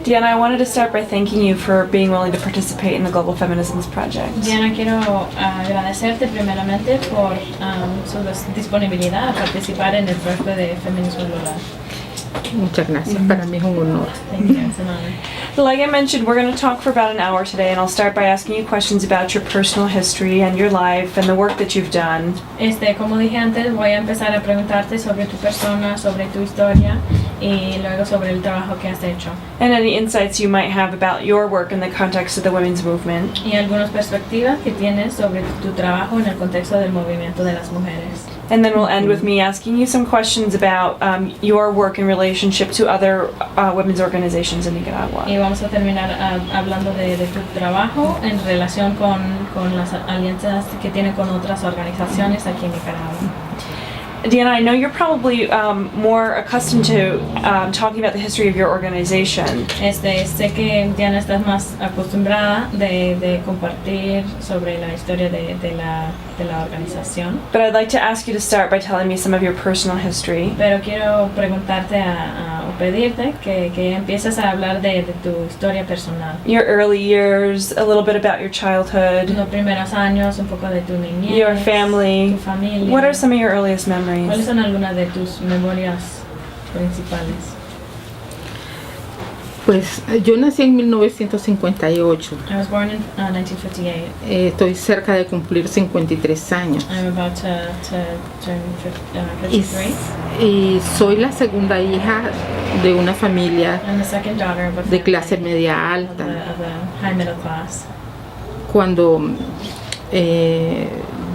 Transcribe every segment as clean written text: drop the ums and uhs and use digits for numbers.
Diana, I wanted to start by thanking you for being willing to participate in the Global Feminisms Project. Diana, quiero agradecerte primeramente por su disponibilidad a participar en el proyecto de feminismo global. Muchas gracias, para mí es un honor. Thank you, it's an honor. Like I mentioned, we're going to talk for about an hour today, and I'll start by asking you questions about your personal history and your life and the work that you've done. Como dije antes, voy a empezar a preguntarte sobre tu persona, sobre tu historia y luego sobre el trabajo que has hecho. And any insights you might have about your work in the context of the women's movement. Y algunas perspectivas que tienes sobre tu trabajo en el contexto del movimiento de las mujeres. And then we'll end with me asking you some questions about your work in relationship to other women's organizations in Nicaragua. Y vamos a terminar hablando de tu trabajo en relación con las alianzas que tiene con otras organizaciones aquí en Nicaragua. Diana, I know you're probably more accustomed to talking about the history of your organization. Sé que Diana estás más acostumbrada de compartir sobre la historia de la organización. But I'd like to ask you to start by telling me some of your personal history. Pero quiero preguntarte o pedirte que empieces a hablar de tu historia personal. Your early years, a little bit about your childhood. Los primeros años, un poco de tu niñez. Your family. Tu familia. What are some of your earliest memories? ¿Cuáles son algunas de tus memorias principales? Pues yo nací en 1958. I was born in 1958. Estoy cerca de cumplir 53 años. I'm about to turn 53. Y soy la segunda hija de una familia I'm the second daughter of a de family clase media alta. of the high middle class. Cuando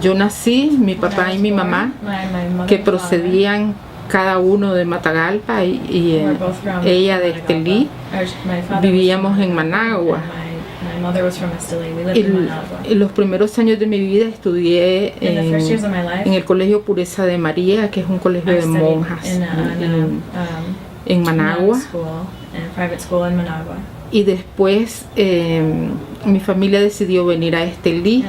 yo nací, mi papá y mi mamá, que procedían cada uno de Matagalpa y ella de Estelí, vivíamos en Managua. Y los primeros años de mi vida estudié en el Colegio Pureza de María, que es un colegio de monjas en Managua. Y después mi familia decidió venir a Estelí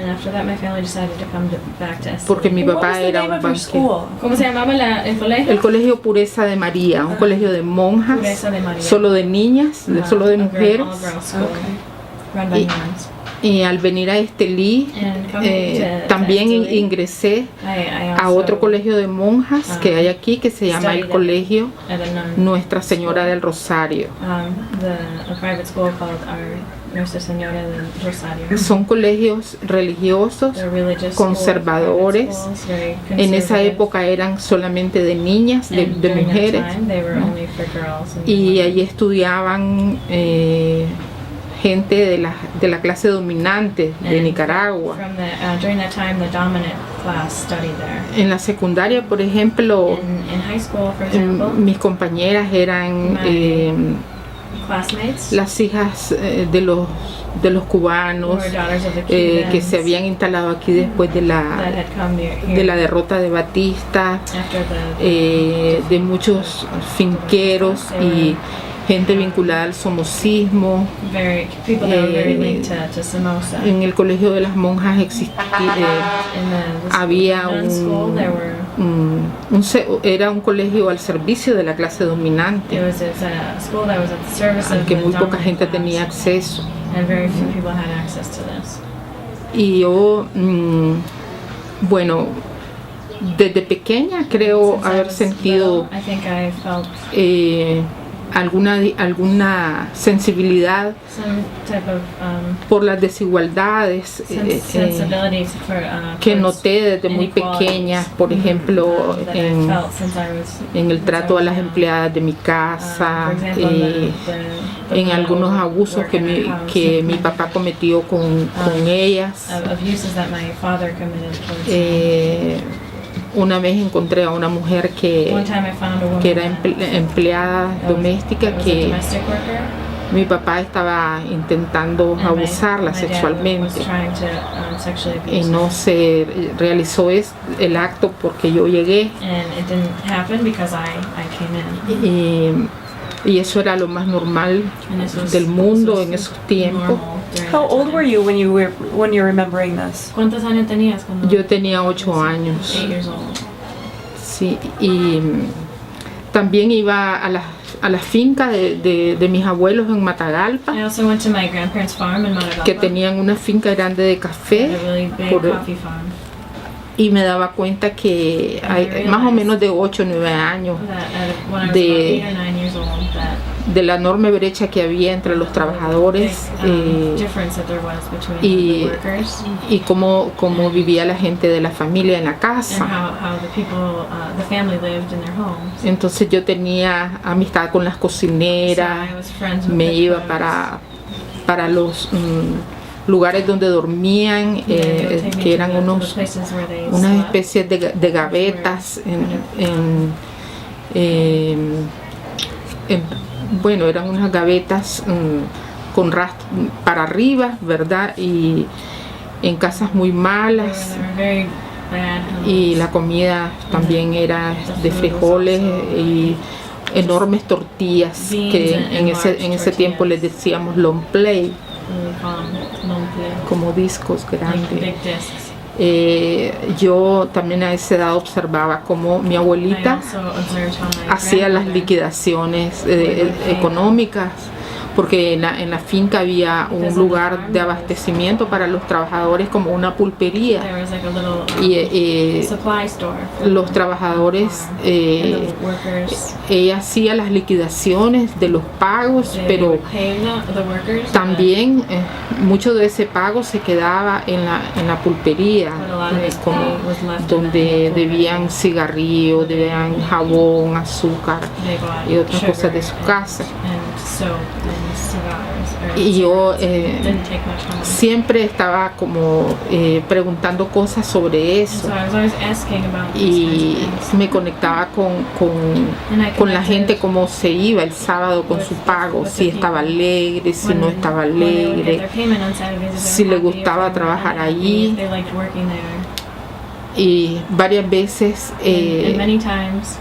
porque mi papá era un banquero. ¿Cómo se llamaba el colegio? El Colegio Pureza de María, un colegio de monjas, solo de niñas, solo de mujeres. Y al venir a Estelí, también ingresé a otro colegio de monjas que hay aquí, que se llama el Colegio Nuestra Señora del Rosario. Son colegios religiosos, conservadores. En esa época eran solamente de niñas, de mujeres. Y allí estudiaban gente de la clase dominante de Nicaragua. En la secundaria, por ejemplo, mis compañeras eran las hijas de los cubanos que se habían instalado aquí después de la derrota de Batista, de muchos finqueros y gente vinculada al somocismo. En el colegio de las monjas había era un colegio al servicio de la clase dominante, al que muy poca gente tenía acceso. Y yo, bueno, desde pequeña creo haber sentido alguna sensibilidad por las desigualdades que noté desde muy pequeña, por ejemplo, en el trato a las empleadas de mi casa, en algunos abusos que mi papá cometió con ellas. Una vez encontré a una mujer que era empleada doméstica, que mi papá estaba intentando abusarla sexualmente y no se realizó el acto porque yo llegué, y eso era lo más normal del mundo en esos tiempos. How old were you when you're remembering this? ¿Cuántos años tenías cuando? Yo tenía 8 años. 8 years old. Sí, y también iba a las la finca de mis abuelos en Matagalpa, I also went to my grandparents' farm in Matagalpa. que tenían una finca grande de café, A really big coffee farm. y me daba cuenta que hay más o menos de 8 o 9 años That when I was de- about 8 or 9 years old, that de la enorme brecha que había entre los trabajadores difference that there was between y- the workers y cómo vivía la gente de la familia en la and casa. how the people, the family lived in their homes. Entonces yo tenía amistad con las So cocineras, I was friends with me the iba cooks. para los lugares donde dormían, Yeah, they would take me que to eran the unas places where they unas slept. especies de gavetas bueno, eran unas gavetas con rastro para arriba, ¿verdad? Y en casas muy malas, They were very bad homes. y la comida también era de frijoles y enormes tortillas que en ese tiempo les decíamos long play, We call them long play, como discos like grandes. big discs. Yo también a esa edad observaba cómo mi I abuelita also observed how my hacía las grandmother- liquidaciones económicas, porque en la finca había un lugar de abastecimiento para los trabajadores como una pulpería, There was like a little y supply store for los trabajadores, and the workers. ella hacía las liquidaciones de los pagos, They pero would pay the workers, también mucho de ese pago se quedaba en la pulpería, but a lot of it como was left in donde the debían cigarrillos, debían jabón, azúcar They got y otras sugar cosas de su casa. and soap and cigars. Y yo Didn't take much home. siempre estaba como preguntando cosas sobre eso, So I was always asking about these y kinds of things. me conectaba And I con la connected gente, cómo se iba el sábado con su pago, si estaba alegre, si no estaba when they would get alegre, their payment on Saturdays, if si they le were happy, gustaba if they were trabajar not happy, allí. if they liked working there. Y varias veces And many times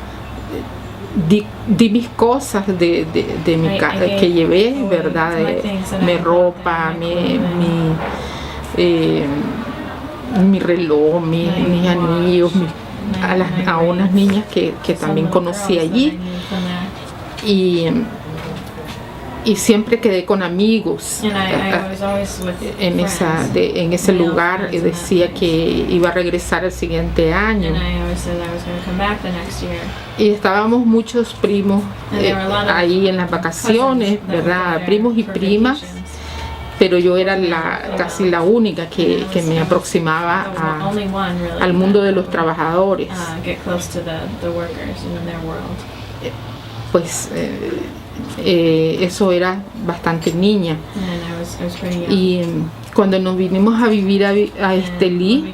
di mis cosas de mi que llevé, ¿verdad? Mi ropa, mi reloj, mis anillos, a unas niñas que también conocí allí, y siempre quedé con amigos en ese lugar, y decía que iba a regresar el siguiente año. Y estábamos muchos primos ahí en las vacaciones, ¿verdad? Primos y primas, pero yo era casi la única que me aproximaba al mundo de los trabajadores. Pues eso era bastante niña. Y cuando nos vinimos a vivir a Estelí,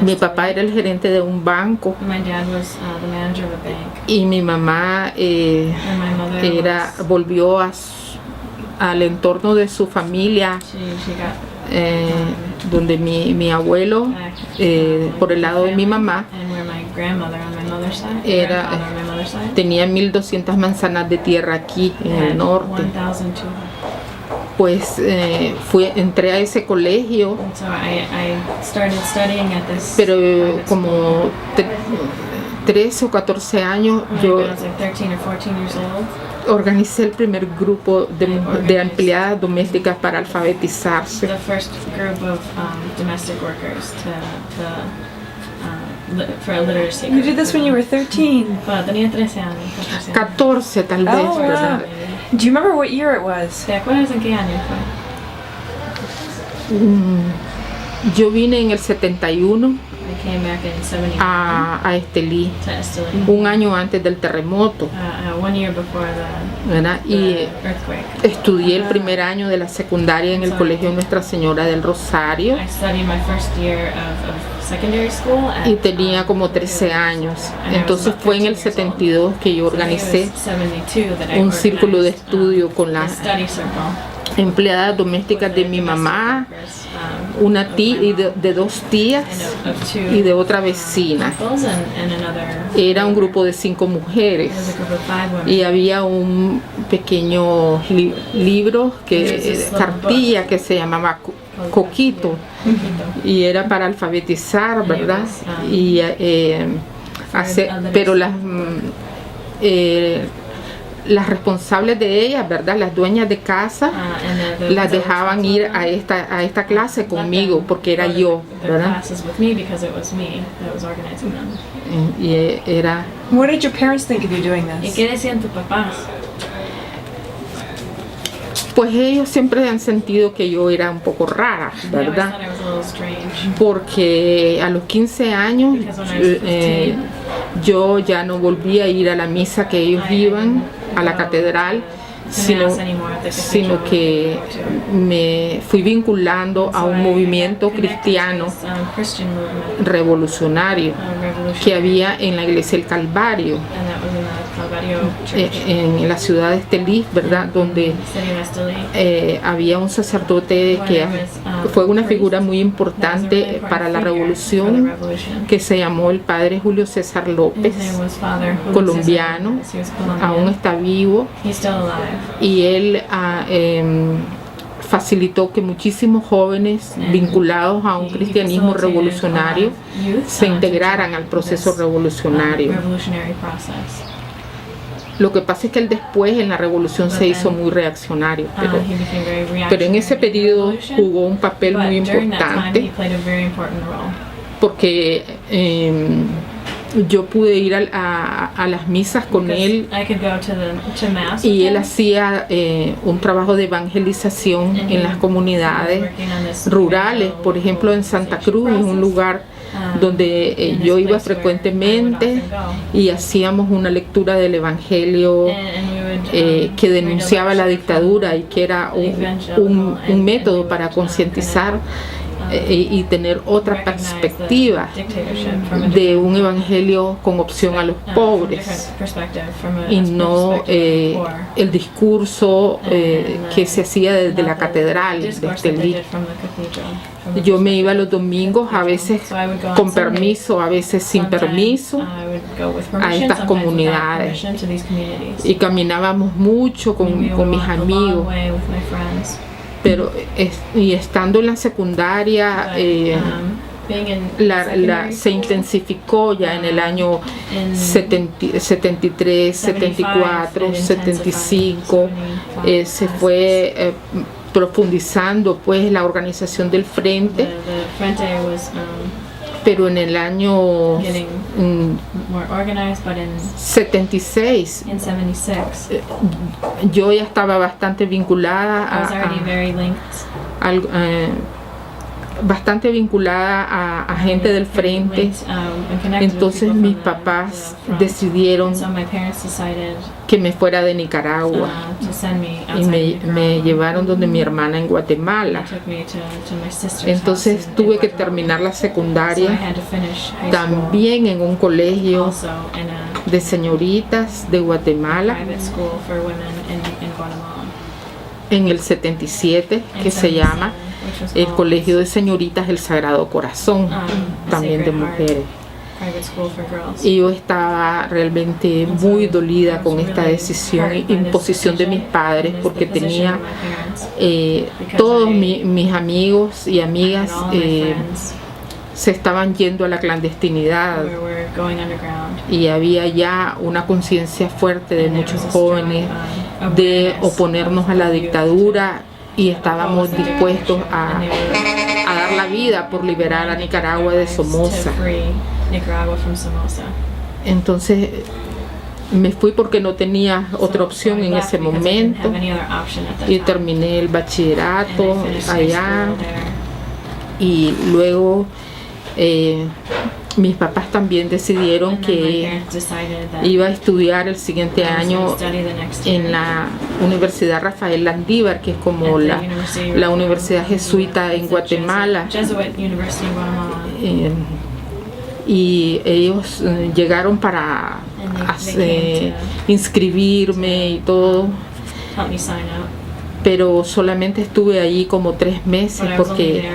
mi papá era el gerente de un banco y mi mamá volvió al entorno de su familia, donde mi abuelo, por el lado de mi mamá, tenía 1200 manzanas de tierra aquí en el norte. Pues entré a ese colegio, pero como 13 o 14 años yo organicé el primer grupo de empleadas domésticas para alfabetizarse. You did this when you were 13. Bueno, tenía 13 años. 14 tal vez, Oh, ¿verdad? wow. Do you remember what year it was? ¿Te acuerdas en qué año fue? Yo vine en el 71 I came back in 71 a Estelí, to Estelí. un año antes del terremoto, 1 year before ¿verdad? the Y earthquake. estudié el primer año de la secundaria en el Colegio Nuestra Señora del Rosario, I studied my first year of secondary school at, y tenía como 13 años. Entonces fue en el 72 que yo organicé un círculo de estudio con las empleadas domésticas de mi mamá, una tía y de 2 tías y de otra vecina. Era un grupo de 5 mujeres y había un pequeño libro, cartilla que se llamaba Coquito, y era para alfabetizar, ¿verdad? Y pero las responsables de ellas, ¿verdad? Las dueñas de casa, las dejaban ir a esta clase conmigo porque era yo, ¿verdad? Y era... What did your parents think of you doing ¿Y this? qué decían tus papás? Pues ellos siempre han sentido que yo era un poco rara, ¿verdad? Porque a los 15 años yo ya no volví a ir a la misa que ellos iban, a la catedral, sino que me fui vinculando a un movimiento cristiano revolucionario que había en la iglesia del Calvario, en la ciudad de Estelí, ¿verdad? Donde había un sacerdote que fue una figura muy importante para la revolución, que se llamó el padre Julio César López, colombiano, aún está vivo, y él facilitó que muchísimos jóvenes vinculados a un cristianismo revolucionario se integraran al proceso revolucionario. Lo que pasa es que él después en la revolución se hizo muy reaccionario, pero en ese periodo jugó un papel muy importante porque yo pude ir a las misas con él y él hacía un trabajo de evangelización en las comunidades rurales. Por ejemplo, en Santa Cruz es un lugar donde yo iba frecuentemente y hacíamos una lectura del Evangelio que denunciaba la dictadura y que era un método para concientizar y tener otra perspectiva de un evangelio con opción a los pobres y no el discurso que se hacía desde la catedral de Estelí. Yo me iba los domingos, a veces con permiso, a veces sin permiso, a estas comunidades y caminábamos mucho con mis amigos. Pero y estando en la secundaria se intensificó ya en el año 73, 74, 75, se fue profundizando pues la organización del frente, pero en el año 76 yo ya estaba bastante vinculada a gente del frente. Entonces mis papás decidieron que me fuera de Nicaragua y me llevaron donde mi hermana en Guatemala. Entonces tuve que terminar la secundaria también en un colegio de señoritas de Guatemala en el 77, que se llama el Colegio de Señoritas del Sagrado Corazón, también de mujeres. Y yo estaba realmente muy dolida con esta decisión y imposición de mis padres, porque tenía todos mis amigos y amigas se estaban yendo a la clandestinidad y había ya una conciencia fuerte de muchos jóvenes de oponernos a la dictadura y estábamos dispuestos a dar la vida por liberar a Nicaragua de Somoza. Entonces me fui porque no tenía otra opción en ese momento y terminé el bachillerato allá y luego mis papás también decidieron que iba a estudiar el siguiente año en la Universidad Rafael Landívar, que es como la universidad jesuita en Guatemala. Y ellos llegaron para inscribirme y todo, pero solamente estuve allí como 3 meses porque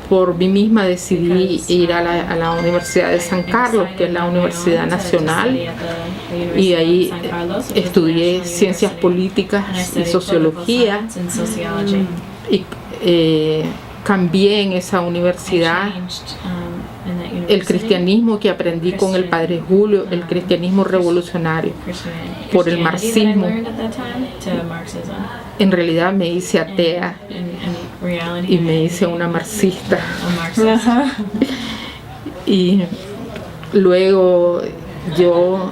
por mí misma decidí ir a la Universidad de San Carlos, que es la Universidad nacional, y ahí estudié ciencias políticas y sociología y cambié en esa universidad el cristianismo que aprendí con el Padre Julio, el cristianismo revolucionario, por el marxismo. En realidad me hice atea y me hice una marxista. Y luego yo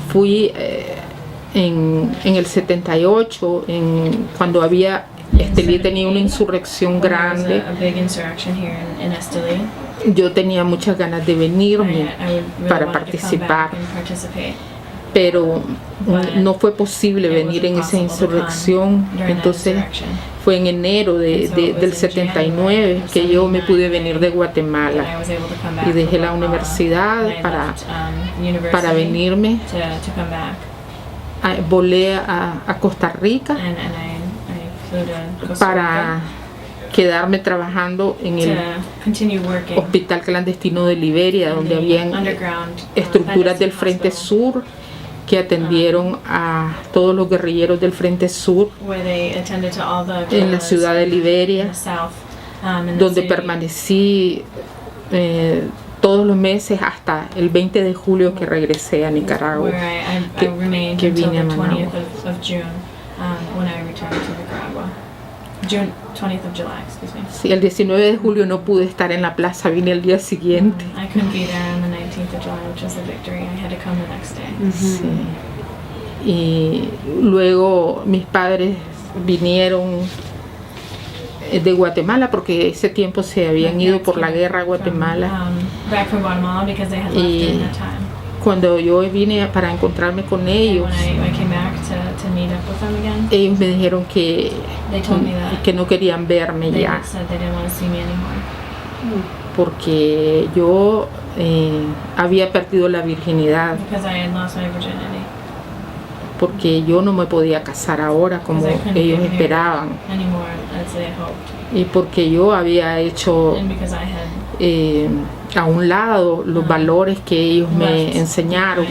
fui en el 78, cuando había Estelí tenía una insurrección grande. Yo tenía muchas ganas de venirme para participar, pero no fue posible venir en esa insurrección. Entonces fue en enero del 79 que yo me pude venir de Guatemala y dejé la universidad para venirme. Volé a Costa Rica para quedarme trabajando en el hospital clandestino de Liberia, donde habían estructuras del Frente Sur que atendieron a todos los guerrilleros del Frente Sur en la ciudad de Liberia, donde permanecí todos los meses hasta el 20 de julio que regresé a Nicaragua, que vine a Managua. June 20th of July, excuse me. Sí, el 19 de julio no pude estar en la plaza, vine el día siguiente. I couldn't be there on the 19th of July, which was the victory. I had to come the next day. Sí. Y luego mis padres vinieron de Guatemala porque ese tiempo se habían ido por la guerra a Guatemala. Back from Guatemala because they had left in that time. Cuando yo vine para encontrarme con ellos, ellos me dijeron que no querían verme ya, porque yo había perdido la virginidad, porque yo no me podía casar ahora como ellos esperaban, y porque yo había hecho a un lado los valores que ellos me enseñaron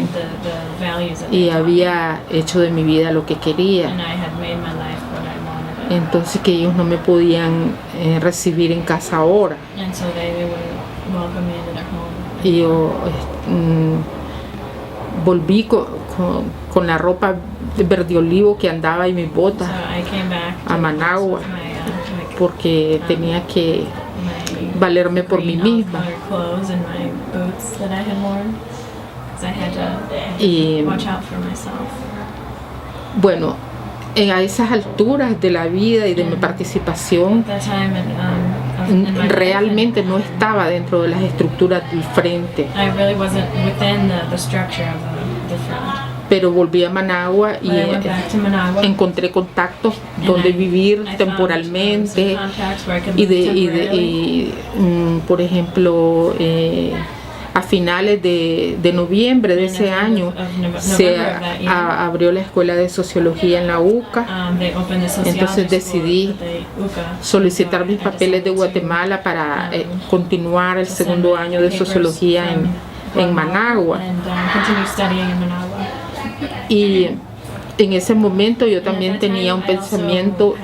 y había hecho de mi vida lo que quería. Entonces que ellos no me podían recibir en casa ahora. Y yo volví con la ropa verde olivo que andaba y mis botas a Managua, porque tenía que valerme por mí misma. Y bueno, a esas alturas de la vida y de mi participación, realmente no estaba dentro de las estructuras del frente. Pero volví a Managua y encontré contactos donde vivir temporalmente y por ejemplo, a finales de noviembre de ese año se abrió la escuela de sociología en la UCA. Entonces decidí solicitar mis papeles de Guatemala para continuar el segundo año de sociología en Managua. Y en ese momento yo también tenía un pensamiento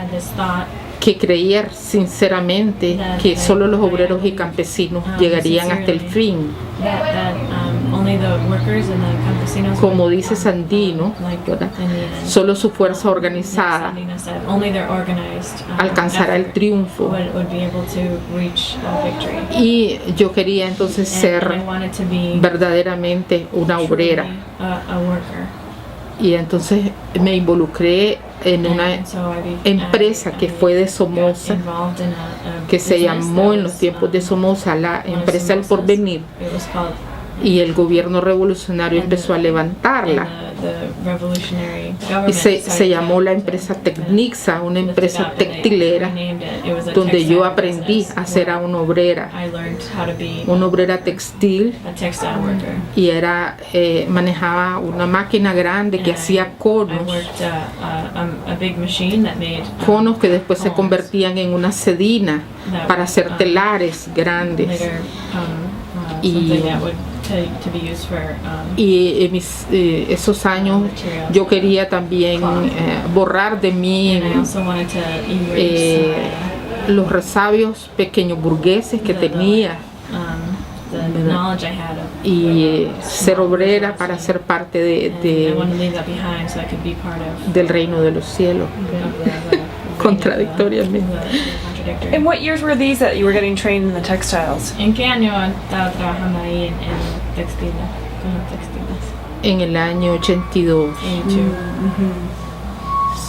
que creía sinceramente que solo los obreros y campesinos llegarían hasta el fin. Como dice Sandino, ¿verdad? Solo su fuerza organizada alcanzará el triunfo. Y yo quería entonces ser verdaderamente una obrera. Y entonces me involucré en una empresa que fue de Somoza, que se llamó en los tiempos de Somoza la empresa El Porvenir, y el gobierno revolucionario empezó a levantarla y se llamó la empresa Tecnixa, una empresa textilera donde yo aprendí a ser una obrera textil, y manejaba una máquina grande que hacía conos que después se convertían en una sedina para hacer telares grandes. Y esos años yo quería también borrar de mí los resabios pequeños burgueses que tenía the ¿verdad? knowledge I had of Y ser small obrera business, para ser parte and I wanted to leave that behind so I could be part of del reino de los cielos. Contradictoriamente. contradictory. And what years were these that you were getting trained in the textiles? ¿En qué año estaba trabajando ahí en textil, con los textiles? En el año 82, 82.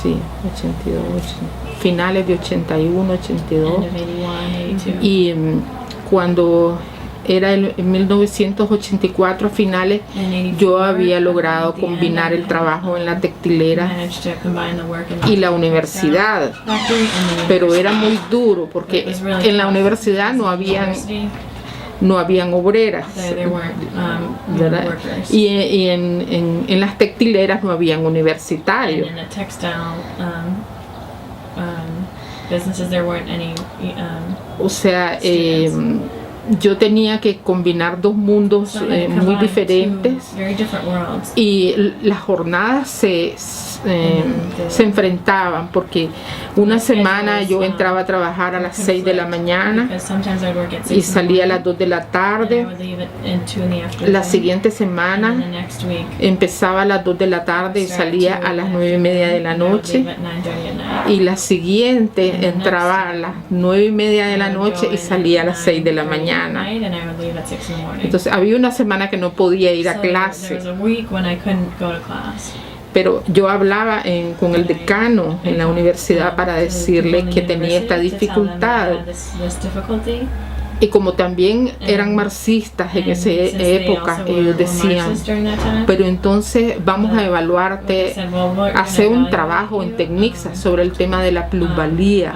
sí, 82, finales de 81, 82. End of 81, 82. Y cuando era en 1984 a finales, In 84, yo había logrado at the end, combinar el trabajo en la textilera managed to combine the work in y la the universidad, factory and the pero era muy university. duro porque It was really en la tough. universidad no habían obreras, There weren't ¿verdad? workers. Y en las textileras no habían And universitarios. in the textile businesses, there weren't any. O sea, yo tenía que combinar dos mundos So I had to muy combine diferentes two very different worlds. y las jornadas se enfrentaban porque una semana yo entraba a trabajar a las 6 de la mañana Because sometimes I'd work at 6 y salía a las 2 de la and I tarde. would leave it in 2 in the afternoon. La siguiente And then semana the next week, empezaba a las 2 de la tarde y salía a las 9:30 de la noche. Y la siguiente entraba a las 9:30 de la noche y salía a las 6 de la mañana. Entonces había una semana que no podía ir a clase, pero yo hablaba con el decano en la universidad para decirle que tenía esta dificultad. Y como también eran marxistas en esa época, ellos decían, pero entonces vamos a evaluarte, hacer un trabajo en Tecnixa sobre el tema de la plusvalía,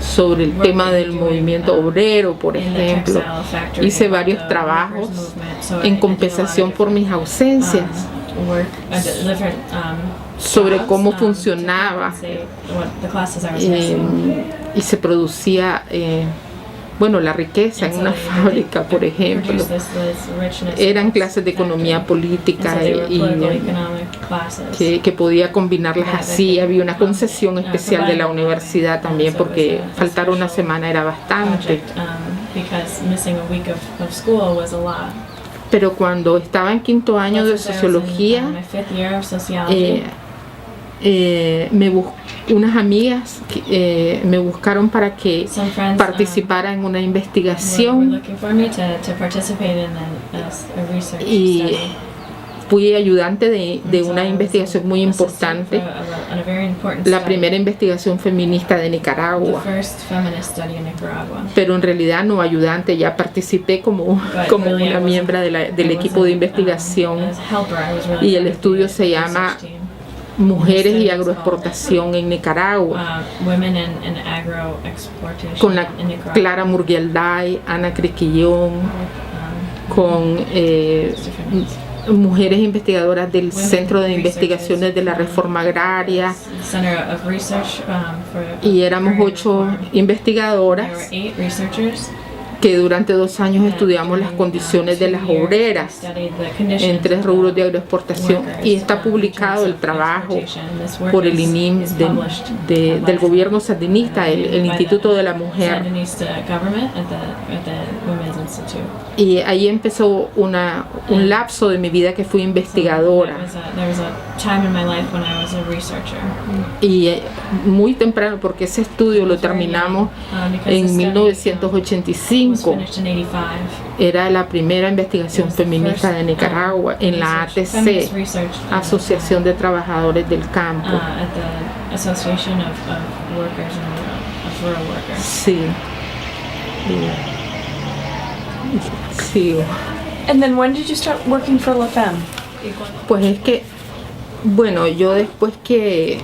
sobre el tema del movimiento obrero, por ejemplo. Hice varios trabajos en compensación por mis ausencias, sobre cómo funcionaba y se producía bueno, la riqueza en una fábrica, por ejemplo. Eran clases de economía política que podía combinarlas así. Había una concesión especial de la universidad también porque faltar una semana era bastante. Pero cuando estaba en quinto año de sociología, unas amigas me buscaron para que participara en una investigación y fui ayudante de una investigación muy importante, la primera investigación feminista de Nicaragua, pero en realidad no ayudante, ya participé como una miembro del equipo de investigación y el estudio se llama Mujeres y agroexportación en Nicaragua, con la Clara Murguelday, Ana Criquillón, con mujeres investigadoras del Centro de Investigaciones de la Reforma Agraria, y éramos 8 investigadoras que durante 2 años estudiamos las condiciones de las obreras en 3 rubros de agroexportación, y está publicado el trabajo por el INIM del gobierno sandinista, el Instituto de la Mujer, y ahí empezó un lapso de mi vida que fui investigadora, y muy temprano, porque ese estudio lo terminamos en 1985. Era la primera investigación feminista de Nicaragua en la ATC, Asociación de Trabajadores del Campo. Sí. Sí. And then when did you start working for La Femme? Pues es que, bueno, yo después que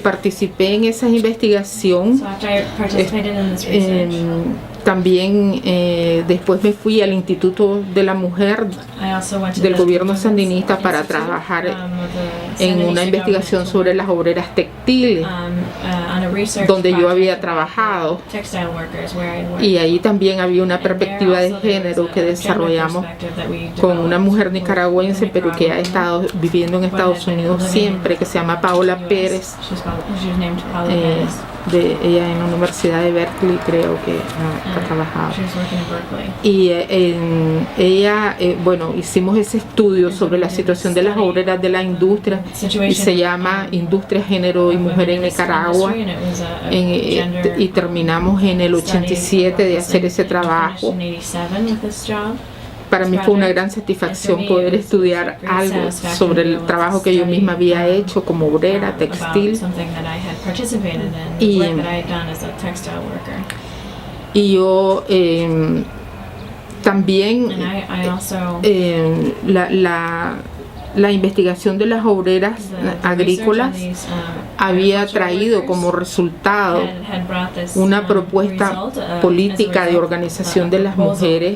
participé en esa investigación, también después me fui al Instituto de la Mujer del gobierno sandinista para trabajar en una investigación sobre las obreras textiles, donde yo había trabajado, y ahí también había una perspectiva de género que desarrollamos con una mujer nicaragüense pero que ha estado viviendo en Estados Unidos siempre, que se llama Paola Pérez. ella en la Universidad de Berkeley, creo que ha trabajado. She was working in Berkeley. Y ella, bueno, hicimos ese estudio sobre la situación de las obreras de la industria y se llama Industria, Género y Mujer en Nicaragua. Y terminamos en el 87 de hacer ese trabajo. Para mí fue una gran satisfacción poder estudiar algo sobre el trabajo que yo misma había hecho como obrera textil. Y yo también la investigación de las obreras agrícolas había traído como resultado una propuesta política de organización de las mujeres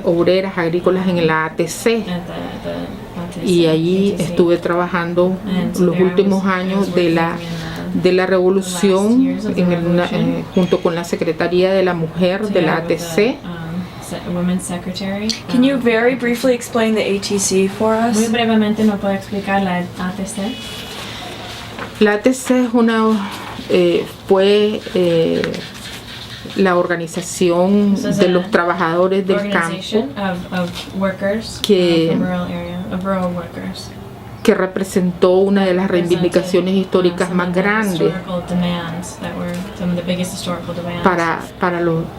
obreras agrícolas en la ATC. Y allí estuve trabajando los últimos años de la revolución junto con la Secretaría de la Mujer de la ATC. Women's Secretary. Can you very briefly explain the ATC for us? Muy brevemente me puede explicar la ATC. La ATC fue la organización de los trabajadores del campo que representó una de las reivindicaciones históricas más grandes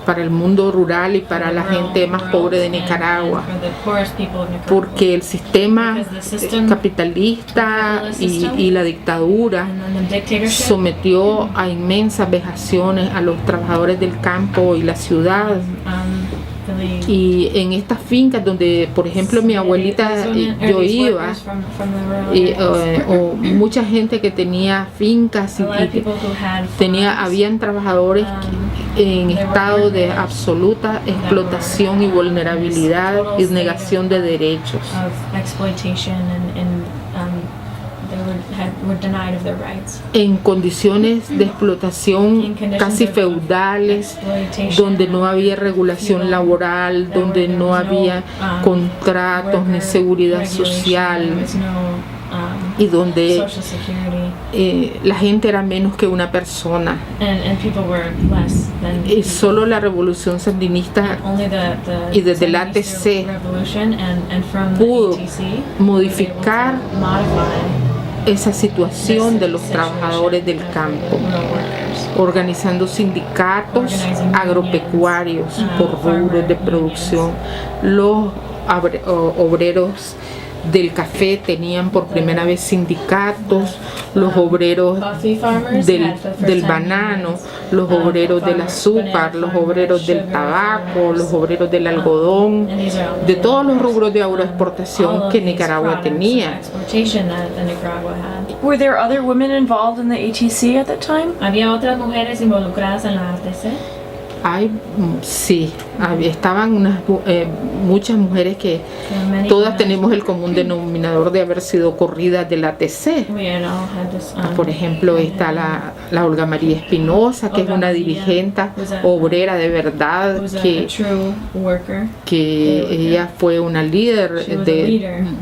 para el mundo rural y para la gente más pobre de Nicaragua, porque el sistema capitalista y la dictadura sometió a inmensas vejaciones a los trabajadores del campo y la ciudad. Y en estas fincas donde, por ejemplo, mi abuelita yo iba, o mucha gente que tenía fincas habían trabajadores en estado de absoluta explotación y vulnerabilidad y negación de derechos. En condiciones de explotación casi feudales, donde no había regulación laboral, donde no había contratos ni seguridad social, y donde la gente era menos que una persona. Y solo la revolución sandinista y desde el ATC pudo modificar esa situación de los trabajadores del campo, organizando sindicatos agropecuarios por rubros de producción. Los obreros del café tenían por primera vez sindicatos, los obreros del banano, los obreros del azúcar, los obreros del tabaco, los obreros del algodón, de todos los rubros de agroexportación que Nicaragua tenía. Were there other women involved in the ATC at that time? ¿Había otras mujeres involucradas en la ATC? Sí, estaban muchas mujeres que todas tenemos el común denominador de haber sido corridas de la ATC. Por ejemplo, está la Olga María Espinosa, que es una dirigente obrera de verdad, que ella fue una líder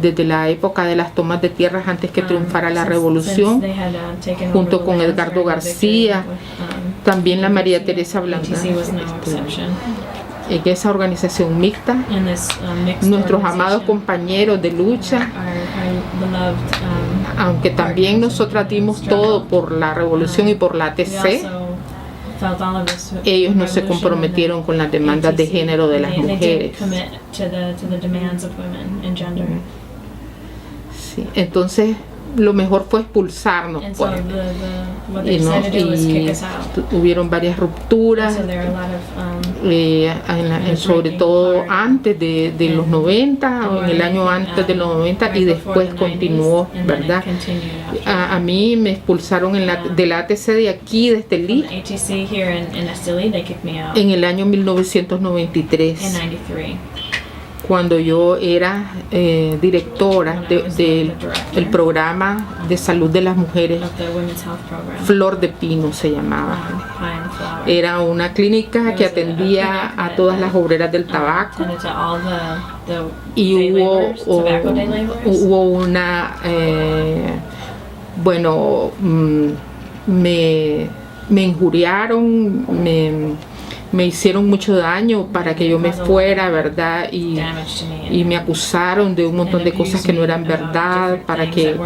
desde la época de las tomas de tierras antes que triunfara la revolución, junto con Edgardo García. También la María Teresa Blanca, en esa organización mixta, nuestros amados compañeros de lucha, aunque también nosotros dimos todo por la revolución y por la ATC, ellos no se comprometieron con las demandas de género de las mujeres. Sí, entonces lo mejor fue expulsarnos, pues. Hubieron varias rupturas, sobre todo antes de los 90, o en el año antes de los 90, y después continuó, ¿verdad? A mí me expulsaron de la ATC de aquí, de Estelí, en el año 1993. Cuando yo era directora del programa de salud de las mujeres, Flor de Pino se llamaba. Era una clínica que atendía a todas las obreras del tabaco, y hubo una me injuriaron, me hicieron mucho daño para que yo me fuera, ¿verdad? Y me acusaron de un montón de cosas que no eran verdad para que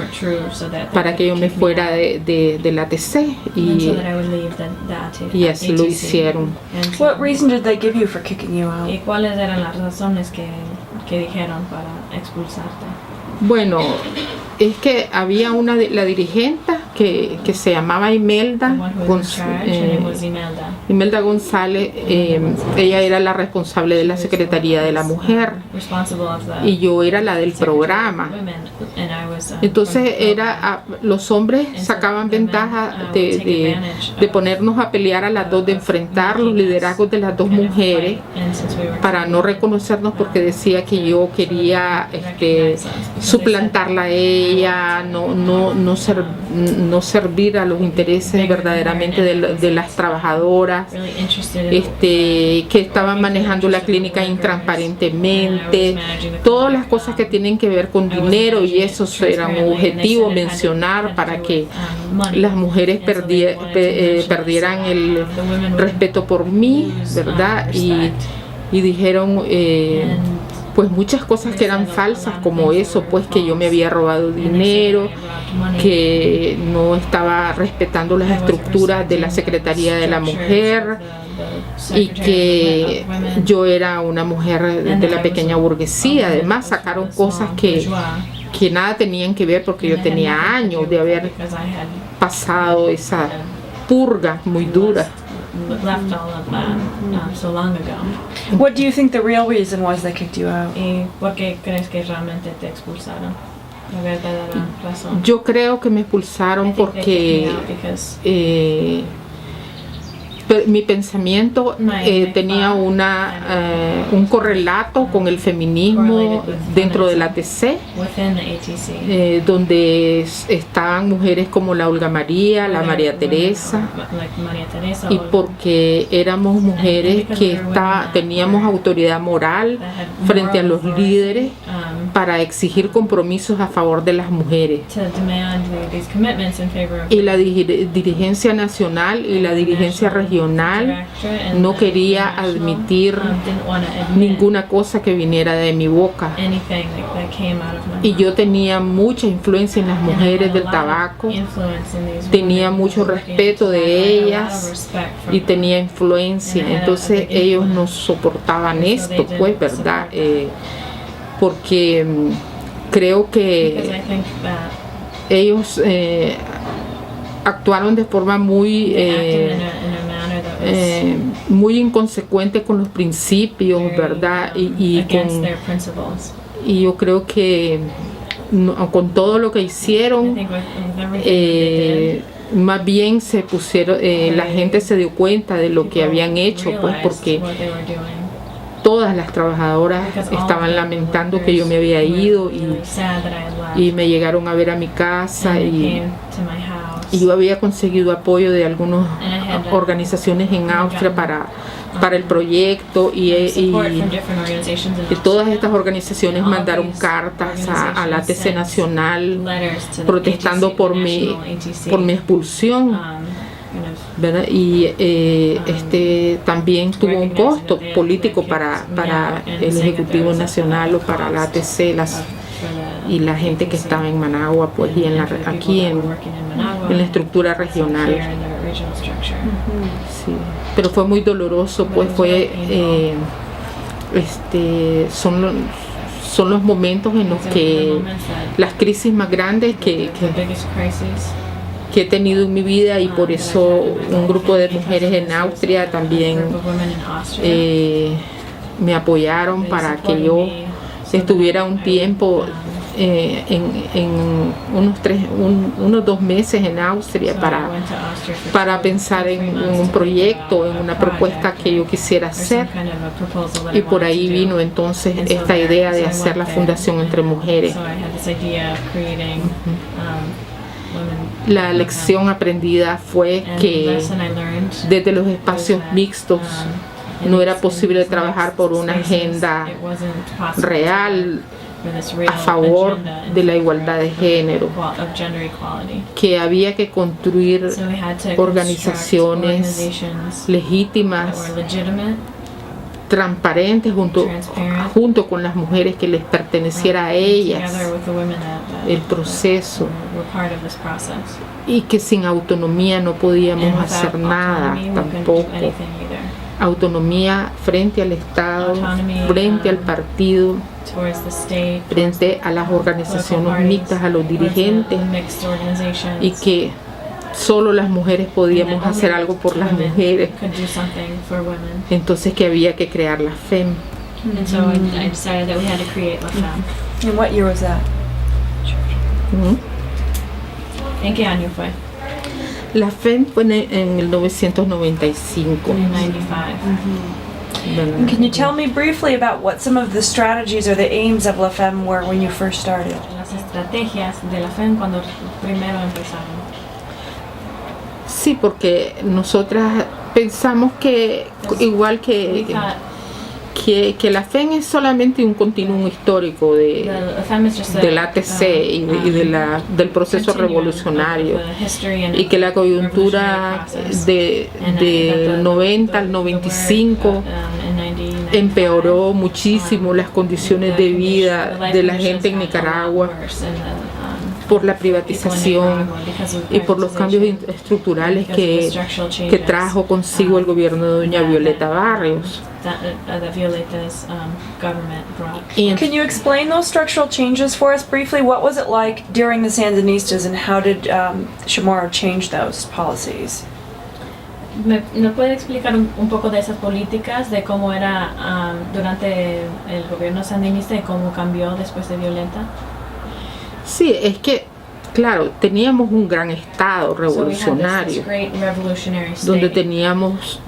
yo me fuera de la ATC y así lo hicieron. What reason did they give you for kicking you out? ¿Y cuáles eran las razones que dijeron para expulsarte? Bueno, es que había la dirigente que se llamaba Imelda Imelda González. Ella era la responsable de la Secretaría de la Mujer y yo era la del programa. Entonces los hombres sacaban ventaja de ponernos a pelear a las dos, de enfrentar los liderazgos de las dos mujeres para no reconocernos, porque decía que yo quería suplantarla a ella, no servir a los intereses verdaderamente de las trabajadoras, que estaban manejando la clínica intransparentemente, todas las cosas que tienen que ver con dinero, y eso era un objetivo mencionar para que las mujeres perdieran el respeto por mí, ¿verdad? Y dijeron pues muchas cosas que eran falsas, como eso, pues que yo me había robado dinero, que no estaba respetando las estructuras de la Secretaría de la Mujer y que yo era una mujer de la pequeña burguesía. Además sacaron cosas que nada tenían que ver, porque yo tenía años de haber pasado esa purga muy dura. Left all of that so long ago. What do you think the real reason was they kicked you out? ¿Y por qué crees que realmente te expulsaron? La verdadera razón. Yo creo que me expulsaron porque mi pensamiento tenía un correlato con el feminismo dentro de la ATC, donde estaban mujeres como la Olga María, la María Teresa, y porque éramos mujeres que teníamos autoridad moral frente a los líderes para exigir compromisos a favor de las mujeres. Y la dirigencia nacional y la dirigencia regional no quería admitir ninguna cosa que viniera de mi boca. Y yo tenía mucha influencia en las mujeres del tabaco, tenía mucho respeto de ellas y tenía influencia. Entonces ellos no soportaban esto, pues, ¿verdad? Porque creo que ellos actuaron de forma muy inconsecuente con los principios, ¿verdad? Y yo creo que con todo lo que hicieron, más bien se pusieron, la gente se dio cuenta de lo que habían hecho, pues, porque todas las trabajadoras estaban lamentando que yo me había ido y me llegaron a ver a mi casa y yo había conseguido apoyo de algunas organizaciones en Austria para el proyecto y todas estas organizaciones mandaron cartas a la ATC Nacional protestando por mi expulsión, ¿verdad? Y también tuvo un costo político para el Ejecutivo Nacional o para la ATC y la gente que estaba en Managua, pues, y aquí en la estructura regional. Sí. Pero fue muy doloroso, pues son los momentos en los que las crisis más grandes que he tenido en mi vida, y por eso un grupo de mujeres en Austria también me apoyaron para que yo estuviera un tiempo en unos 2 meses en Austria para pensar en un proyecto, en una propuesta que yo quisiera hacer, y por ahí vino entonces esta idea de hacer la Fundación Entre Mujeres. La lección aprendida fue que desde los espacios mixtos no era posible trabajar por una agenda real a favor de la igualdad de género, que había que construir organizaciones legítimas, transparentes junto con las mujeres, que les perteneciera a ellas el proceso, y que sin autonomía no podíamos hacer nada tampoco. Autonomía frente al Estado, frente al partido, frente a las organizaciones mixtas, a los dirigentes, y que solo las mujeres podíamos hacer algo por las mujeres. Entonces que había que crear la FEM. And what year was that? ¿En qué año fue? La FEM fue en el 1995. 95. Can you tell me briefly about what some of the strategies or the aims of La Femme were when you first started? Las estrategias de la FEM cuando primero empezaron. Sí, porque nosotras pensamos que igual que la FEM es solamente un continuum histórico del ATC y del proceso revolucionario, y que la coyuntura del 90 al 95 empeoró muchísimo las condiciones de vida de la gente en Nicaragua por la privatización y por los cambios estructurales que trajo consigo el gobierno de doña Violeta Barrios. Can you explain those structural changes for us briefly? What was it like during the Sandinistas, and how did Chamorro change those policies? ¿Me puede explicar un poco de esas políticas, de cómo era durante el gobierno sandinista y cómo cambió después de Violeta? Sí, es que, claro, teníamos un gran estado revolucionario, donde teníamos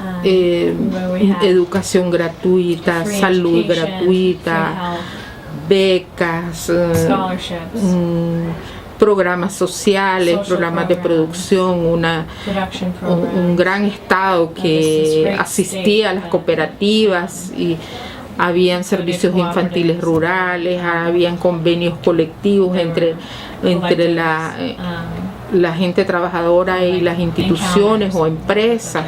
educación gratuita, salud gratuita, becas, programas sociales, programas de producción, un gran estado que asistía a las cooperativas, y habían servicios infantiles rurales, habían convenios colectivos entre la gente trabajadora y las instituciones o empresas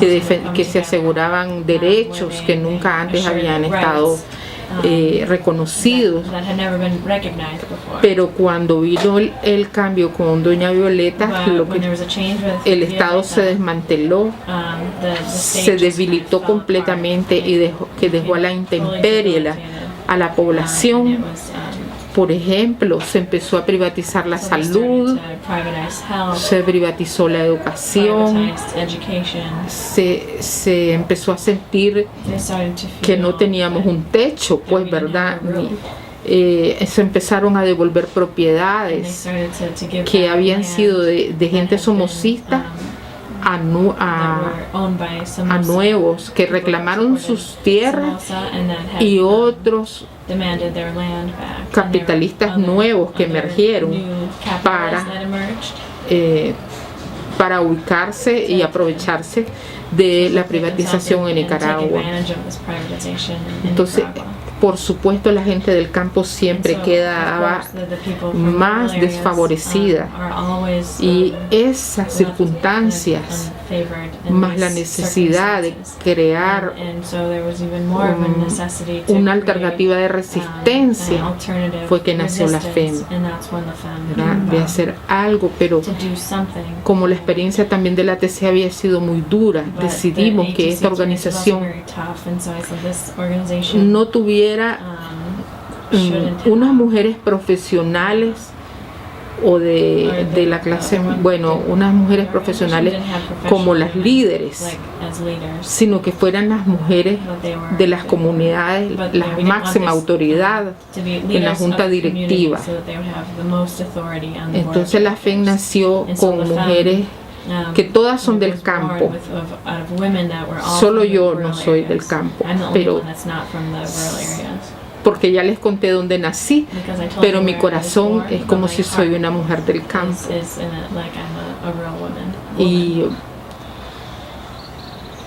que se aseguraban derechos que nunca antes habían estado reconocidos. Pero cuando vino el cambio con doña Violeta, el Estado se desmanteló, se debilitó completamente, y dejó a la intemperie a la población. Por ejemplo, se empezó a privatizar la salud, se privatizó la educación, se empezó a sentir que no teníamos un techo, pues, ¿verdad? Se empezaron a devolver propiedades que habían sido de gente somocista a nuevos que reclamaron sus tierras, y otros capitalistas nuevos que emergieron para ubicarse y aprovecharse de la privatización en Nicaragua. Entonces, por supuesto, la gente del campo siempre quedaba más desfavorecida, y esas circunstancias, más la necesidad de crear una alternativa de resistencia, fue que nació la FEM, ¿verdad? De hacer algo. Pero como la experiencia también de la ATC había sido muy dura, decidimos que esta organización no tuviera unas mujeres profesionales o de la clase, bueno, unas mujeres profesionales como las líderes, sino que fueran las mujeres de las comunidades, la máxima autoridad en la junta directiva. Entonces la FEM nació con mujeres que todas son del campo. Solo yo no soy del campo, pero porque ya les conté dónde nací, pero mi corazón es como si soy una mujer del campo. Y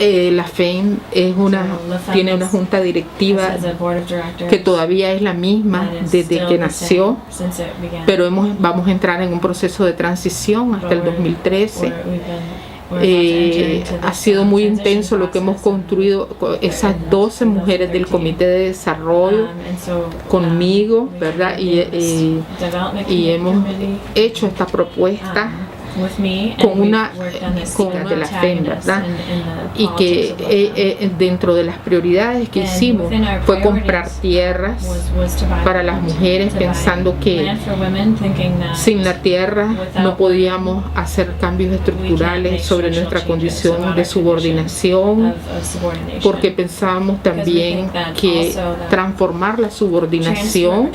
La FEM tiene una junta directiva que todavía es la misma desde que nació, pero vamos a entrar en un proceso de transición hasta el 2013. Ha sido muy intenso lo que hemos construido esas 12 mujeres del Comité de Desarrollo conmigo, ¿verdad? Y hemos hecho esta propuesta con una de las FEM, ¿verdad? Y que dentro de las prioridades que hicimos fue comprar tierras para las mujeres, pensando que sin la tierra no podíamos hacer cambios estructurales sobre nuestra condición de subordinación, porque pensábamos también que transformar la subordinación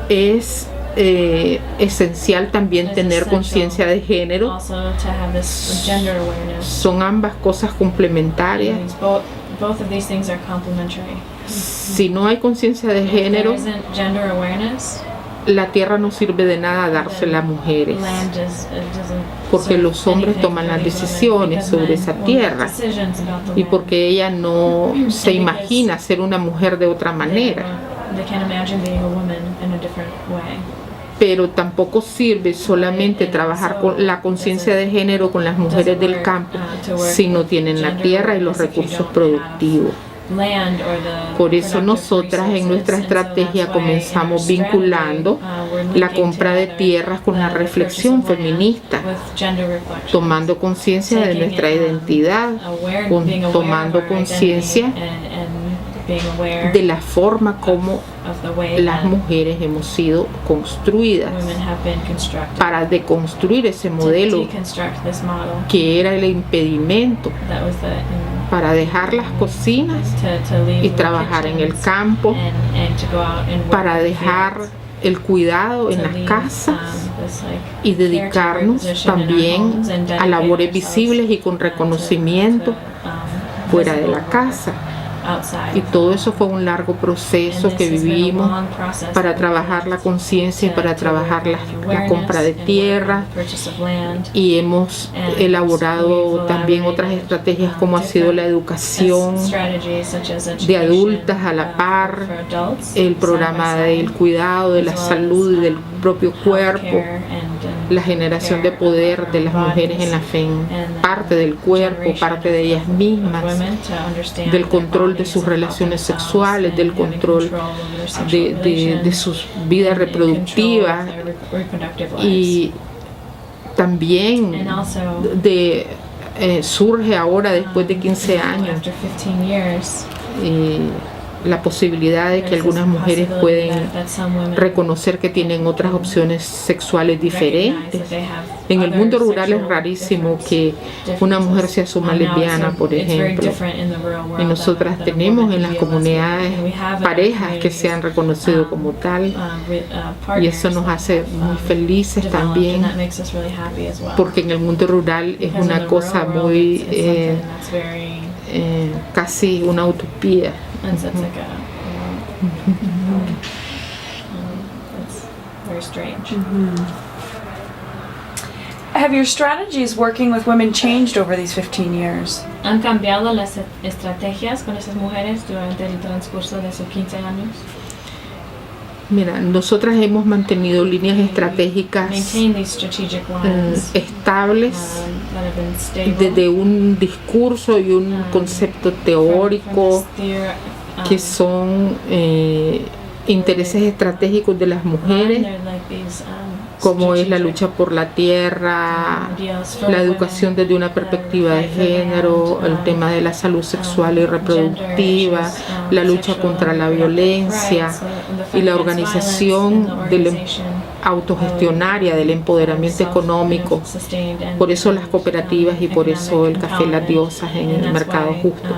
es esencial también tener conciencia de género. Son ambas cosas complementarias. Si no hay conciencia de género, la tierra no sirve de nada dársela a mujeres, porque los hombres toman las decisiones sobre esa tierra y porque ella no se imagina ser una mujer de otra manera. Pero tampoco sirve solamente trabajar con la conciencia de género con las mujeres del campo si no tienen la tierra y los recursos productivos. Por eso nosotras en nuestra estrategia comenzamos vinculando la compra de tierras con la reflexión feminista, tomando conciencia de nuestra identidad, tomando conciencia de la forma como las mujeres hemos sido construidas para deconstruir ese modelo que era el impedimento para dejar las cocinas y trabajar en el campo, para dejar el cuidado en las casas y dedicarnos también a labores visibles y con reconocimiento fuera de la casa. Y todo eso fue un largo proceso que vivimos para trabajar la conciencia y para trabajar la compra de tierra, y hemos elaborado también otras estrategias como ha sido la educación de adultas a la par, el programa del cuidado de la salud y del propio cuerpo, la generación de poder de las mujeres en la FEM, parte del cuerpo, parte de ellas mismas, del control de sus relaciones sexuales, del control de sus vidas reproductivas, y también surge ahora después de 15 años la posibilidad de que algunas mujeres pueden reconocer que tienen otras opciones sexuales diferentes. En el mundo rural es rarísimo que una mujer se asuma lesbiana, por ejemplo, y nosotras tenemos en las comunidades parejas que se han reconocido como tal, y eso nos hace muy felices también, porque en el mundo rural es una cosa muy casi una utopía. And so it's like it's very strange. Have your strategies working with women changed over these 15 years? ¿Han cambiado las estrategias con esas mujeres durante el transcurso de esos 15 años? Mira, nosotras hemos mantenido líneas estratégicas estables desde un discurso y un concepto teórico que son intereses estratégicos de las mujeres, como es la lucha por la tierra, la educación desde una perspectiva de género, el tema de la salud sexual y reproductiva, la lucha contra la violencia y la organización autogestionaria del empoderamiento económico. Por eso las cooperativas y por eso el Café Las Diosas en el Mercado Justo.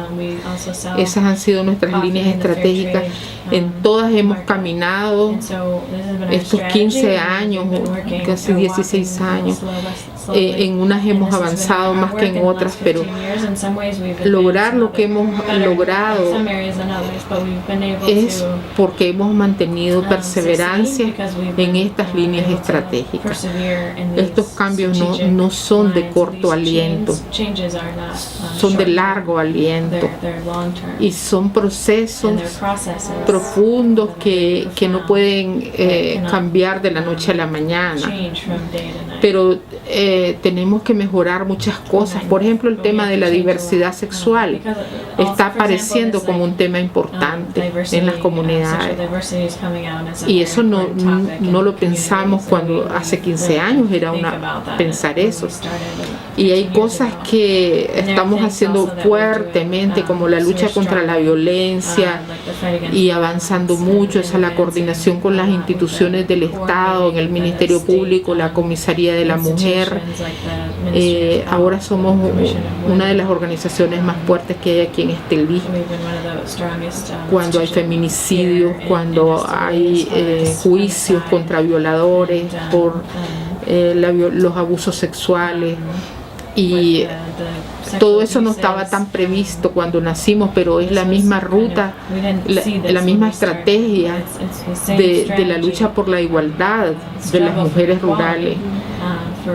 Esas han sido nuestras líneas estratégicas. En todas hemos caminado estos 15 años, casi 16 años. En unas hemos avanzado más que en otras, pero lograr lo que hemos logrado es porque hemos mantenido perseverancia en estas líneas estratégicas. Estos cambios no son de corto aliento, son de largo aliento y son procesos profundos que no pueden cambiar de la noche a la mañana. Pero tenemos que mejorar muchas cosas. Por ejemplo, el tema de la diversidad sexual está apareciendo como un tema importante en las comunidades. Y eso no lo pensamos cuando hace 15 años era pensar eso. Y hay cosas que estamos haciendo fuertemente, como la lucha contra la violencia y avanzando mucho. Esa es la coordinación con las instituciones del Estado, en el Ministerio Público, la Comisaría de la Mujer. Ahora somos una de las organizaciones más fuertes que hay aquí en Estelí. Cuando hay feminicidios, cuando hay juicios contra violadores por los abusos sexuales. Y todo eso no estaba tan previsto cuando nacimos, pero es la misma ruta, la misma estrategia de la lucha por la igualdad de las mujeres rurales,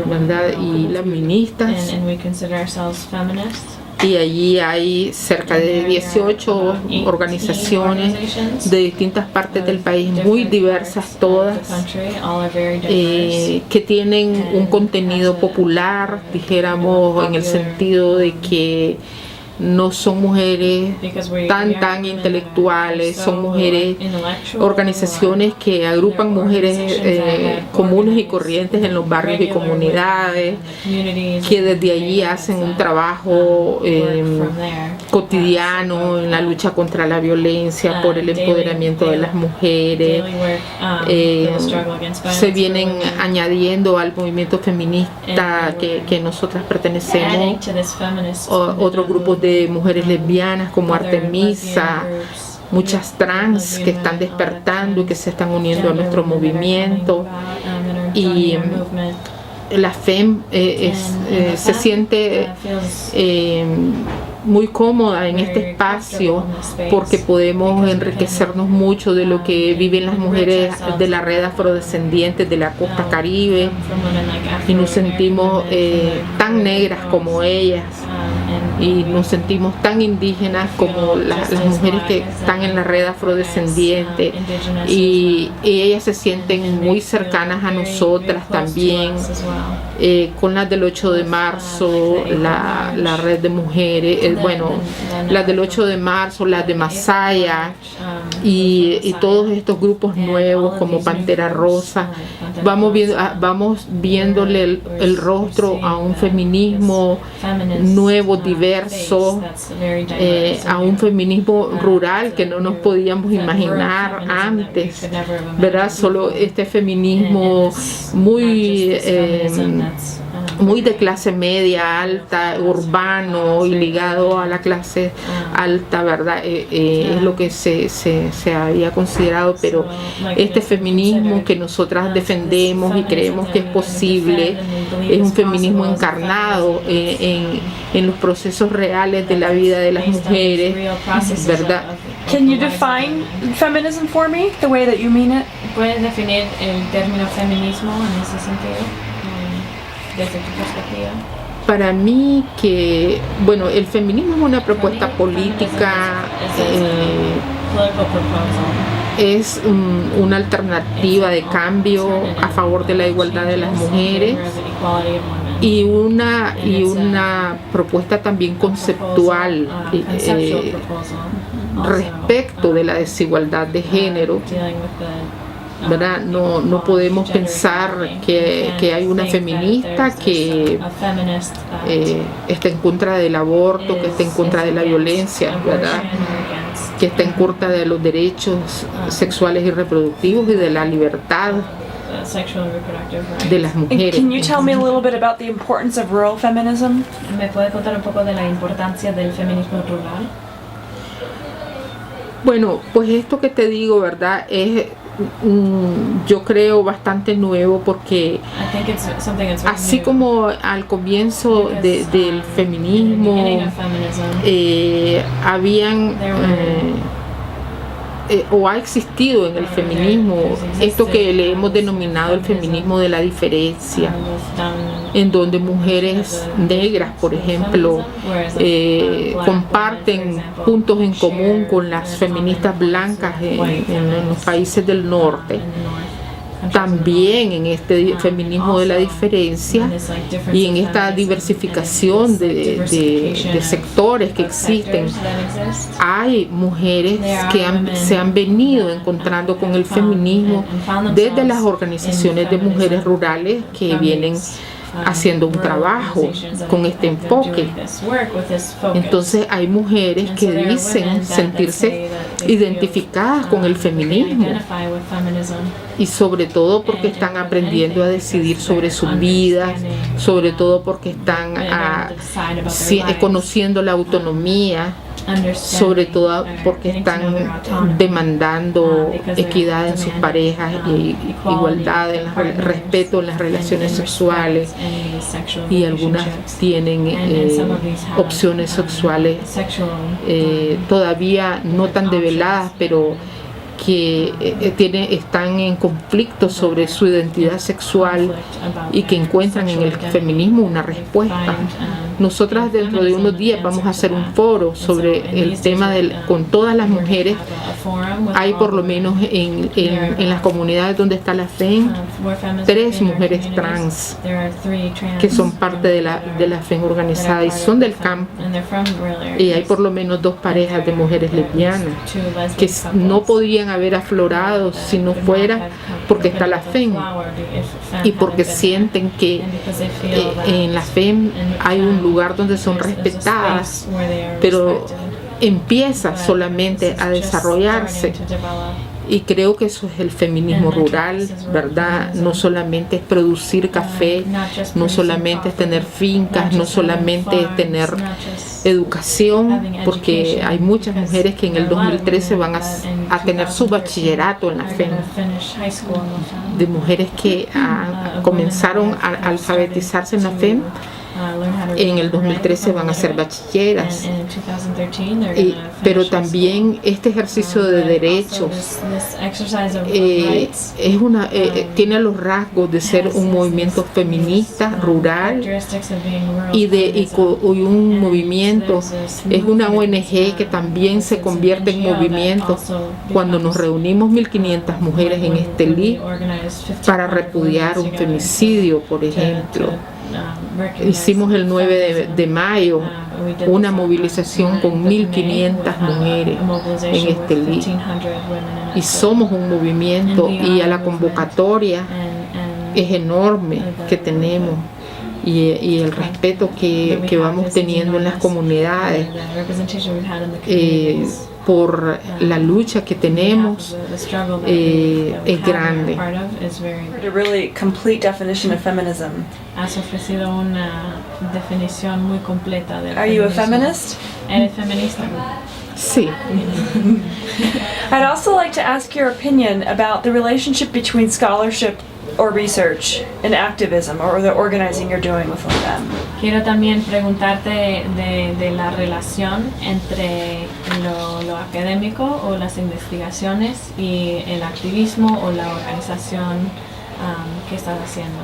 ¿verdad? Y las feministas. Y allí hay cerca de 18 organizaciones de distintas partes del país, muy diversas todas, que tienen un contenido popular, dijéramos, en el sentido de que no son mujeres tan intelectuales, son mujeres, organizaciones que agrupan mujeres comunes y corrientes en los barrios y comunidades, que desde allí hacen un trabajo cotidiano en la lucha contra la violencia, por el empoderamiento de las mujeres. Se vienen añadiendo al movimiento feminista que nosotras pertenecemos otros grupos de mujeres lesbianas como Artemisa, muchas trans que están despertando y que se están uniendo a nuestro movimiento. Y la FEM se siente muy cómoda en este espacio porque podemos enriquecernos mucho de lo que viven las mujeres de la red afrodescendientes de la costa caribe y nos sentimos tan negras como ellas y nos sentimos tan indígenas como las mujeres que están en la red afrodescendiente y ellas se sienten muy cercanas a nosotras también, con las del 8 de marzo, la red de mujeres, las del 8 de marzo, las de Masaya y todos estos grupos nuevos como Pantera Rosa. Vamos viéndole el rostro a un feminismo nuevo, diverso, a un feminismo rural que no nos podíamos imaginar antes, ¿verdad? Solo este feminismo muy de clase media, alta, urbano y ligado a la clase alta, ¿verdad? Es lo que se había considerado, pero este feminismo que nosotras defendemos y creemos que es posible es un feminismo encarnado en los procesos reales de la vida de las mujeres, ¿verdad? Can you define feminism for me, the way that you mean it? ¿Puedes definir el término feminismo en ese sentido? Desde tu perspectiva. Para mí el feminismo es una propuesta política, es una alternativa de cambio a favor de la igualdad de las mujeres y una propuesta también conceptual respecto de la desigualdad de género, ¿verdad? No podemos pensar que hay una feminista que está en contra del aborto, que está en contra de la violencia, ¿verdad? Que está en contra de los derechos sexuales y reproductivos y de la libertad de las mujeres. Can you tell me a little bit about the importance of rural feminism? ¿Me puede contar un poco de la importancia del feminismo rural? Bueno, pues esto que te digo, ¿verdad? Es yo creo bastante nuevo porque así como al comienzo del feminismo habían o ha existido en el feminismo esto que le hemos denominado el feminismo de la diferencia, en donde mujeres negras, por ejemplo, comparten puntos en común con las feministas blancas en los países del norte. También en este feminismo de la diferencia y en esta diversificación de sectores que existen, hay mujeres que se han venido encontrando con el feminismo desde las organizaciones de mujeres rurales que vienen haciendo un trabajo con este enfoque. Entonces hay mujeres que dicen sentirse identificadas con el feminismo y sobre todo porque están aprendiendo a decidir sobre sus vidas, sobre todo porque están conociendo la autonomía, sobre todo porque están demandando equidad en sus parejas y igualdad, respeto en las relaciones sexuales, y algunas tienen opciones sexuales todavía no tan develadas, pero que están en conflicto sobre su identidad sexual y que encuentran en el feminismo una respuesta. Nosotras dentro de unos días vamos a hacer un foro sobre el tema con todas las mujeres. Hay por lo menos en las comunidades donde está la FEM 3 mujeres trans que son parte de la FEM organizada y son del campo, y hay por lo menos 2 parejas de mujeres lesbianas que no podían haber aflorado si no fuera porque está la FEM y porque sienten que en la FEM hay un lugar donde son respetadas, pero empieza solamente a desarrollarse. Y creo que eso es el feminismo rural, ¿verdad? No solamente es producir café, no solamente es tener fincas, no solamente es tener educación, porque hay muchas mujeres que en el 2013 van a tener su bachillerato en la FEM, de mujeres que comenzaron a alfabetizarse en la FEM. En el 2013 van a ser bachilleras, pero también este ejercicio de derechos tiene los rasgos de ser un movimiento feminista rural y un movimiento, es una ONG que también se convierte en movimiento cuando nos reunimos 1.500 mujeres en Estelí para repudiar un femicidio, por ejemplo. Hicimos el 9 de mayo una movilización con 1.500 mujeres en Estelí y somos un movimiento, y a la convocatoria es enorme que tenemos y el respeto que vamos teniendo en las comunidades por la lucha que tenemos es grande. A really complete definition of feminism. Has ofrecido una definición muy completa del feminismo. Are you a feminist? ¿Eres feminista? Sí. I'd also like to ask your opinion about the relationship between scholarship or research and activism, or the organizing you're doing with them. Quiero también preguntarte de la relación entre lo académico o las investigaciones y el activismo o la organización que estás haciendo.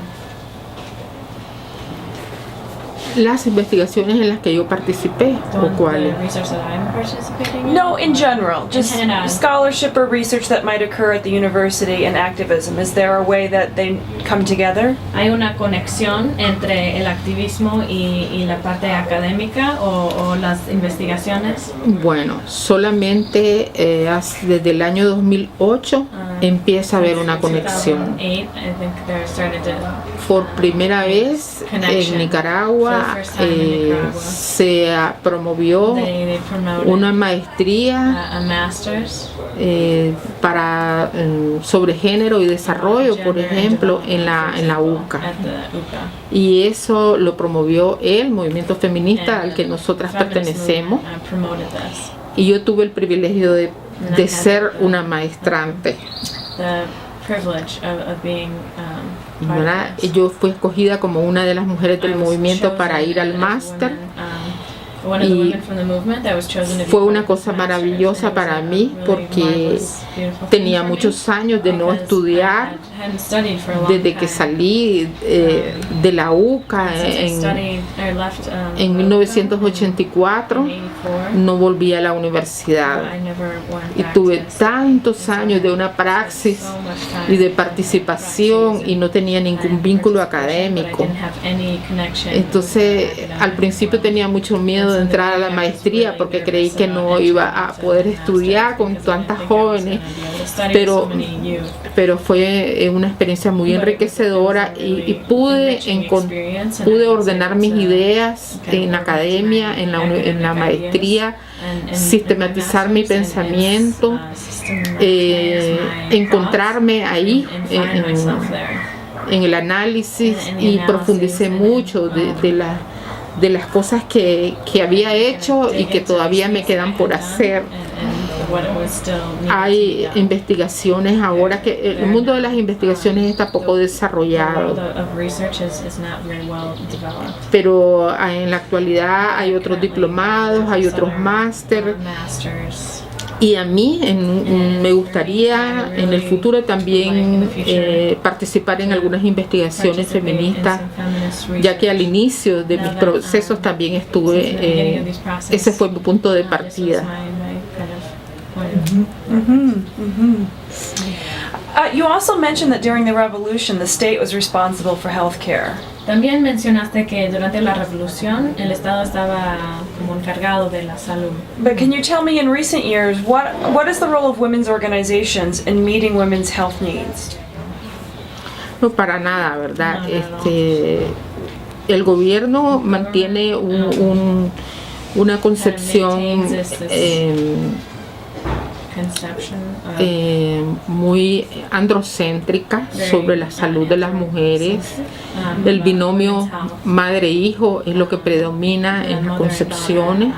Las investigaciones en las que yo participé, ¿o cuáles? No, in general, just scholarship or research that might occur at the university and activism. Is there a way that they come together? ¿Hay una conexión entre el activismo y la parte académica o las investigaciones? Bueno, solamente desde el año 2008 empieza a haber una conexión. Por primera vez en Nicaragua se promovió una maestría sobre género y desarrollo, por ejemplo, en la UCA. Y eso lo promovió el movimiento feminista al que nosotras pertenecemos. Y yo tuve el privilegio de ser una maestrante. ¿Verdad? Yo fui escogida como una de las mujeres del movimiento para ir al máster one of the Y women from the movement that was chosen to be fue part una of cosa this master's. maravillosa And it was para a mí really porque marvelous, beautiful thing tenía for me muchos años de no because estudiar I hadn't studied for a long desde que time. salí de la UCA Since I en studied, I left, en 1984. in 84. No volví a la universidad I never went y back tuve to study. tantos años de una praxis So much time y de in participación praxis y no tenía ningún and vínculo participation, but I académico. didn't have any connection Entonces, with the al academic principio world. tenía mucho miedo de entrar a la maestría porque creí que no iba a poder estudiar con tantas jóvenes, pero fue una experiencia muy enriquecedora y pude ordenar mis ideas en academia, en la maestría, sistematizar mi pensamiento, encontrarme ahí en el análisis y profundicé mucho de las cosas que había hecho y que todavía me quedan por hacer. Hay investigaciones ahora que el mundo de las investigaciones está poco desarrollado, pero en la actualidad hay otros diplomados, hay otros máster. Y a mí me gustaría en el futuro también participar en algunas investigaciones feministas, ya que al inicio de mis procesos también estuve, ese fue mi punto de partida. You also mentioned that during the revolution, the state was responsible for healthcare. También mencionaste que durante la revolución el Estado estaba como encargado de la salud. But can you tell me, in recent years, what is the role of women's organizations in meeting women's health needs? No, para nada, ¿verdad? No. El gobierno mantiene una concepción muy androcéntrica sobre la salud de las mujeres. El binomio madre-hijo es lo que predomina en las concepciones,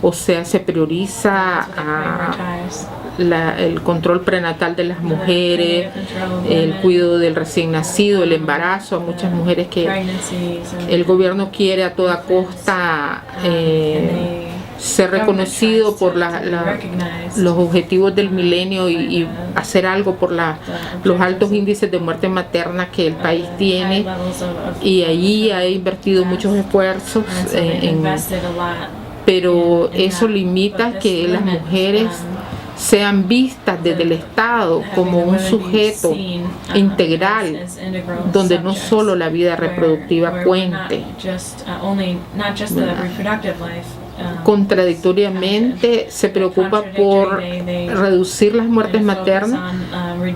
o sea, se prioriza el control prenatal de las mujeres, el cuidado del recién nacido, el embarazo. A muchas mujeres que el gobierno quiere a toda costa ser reconocido por los objetivos del milenio y hacer algo por los altos índices de muerte materna que el país tiene, y allí ha invertido muchos esfuerzos, pero eso limita que las mujeres sean vistas desde el Estado como un sujeto integral, donde no solo la vida reproductiva cuente. Contradictoriamente se preocupa por reducir las muertes maternas,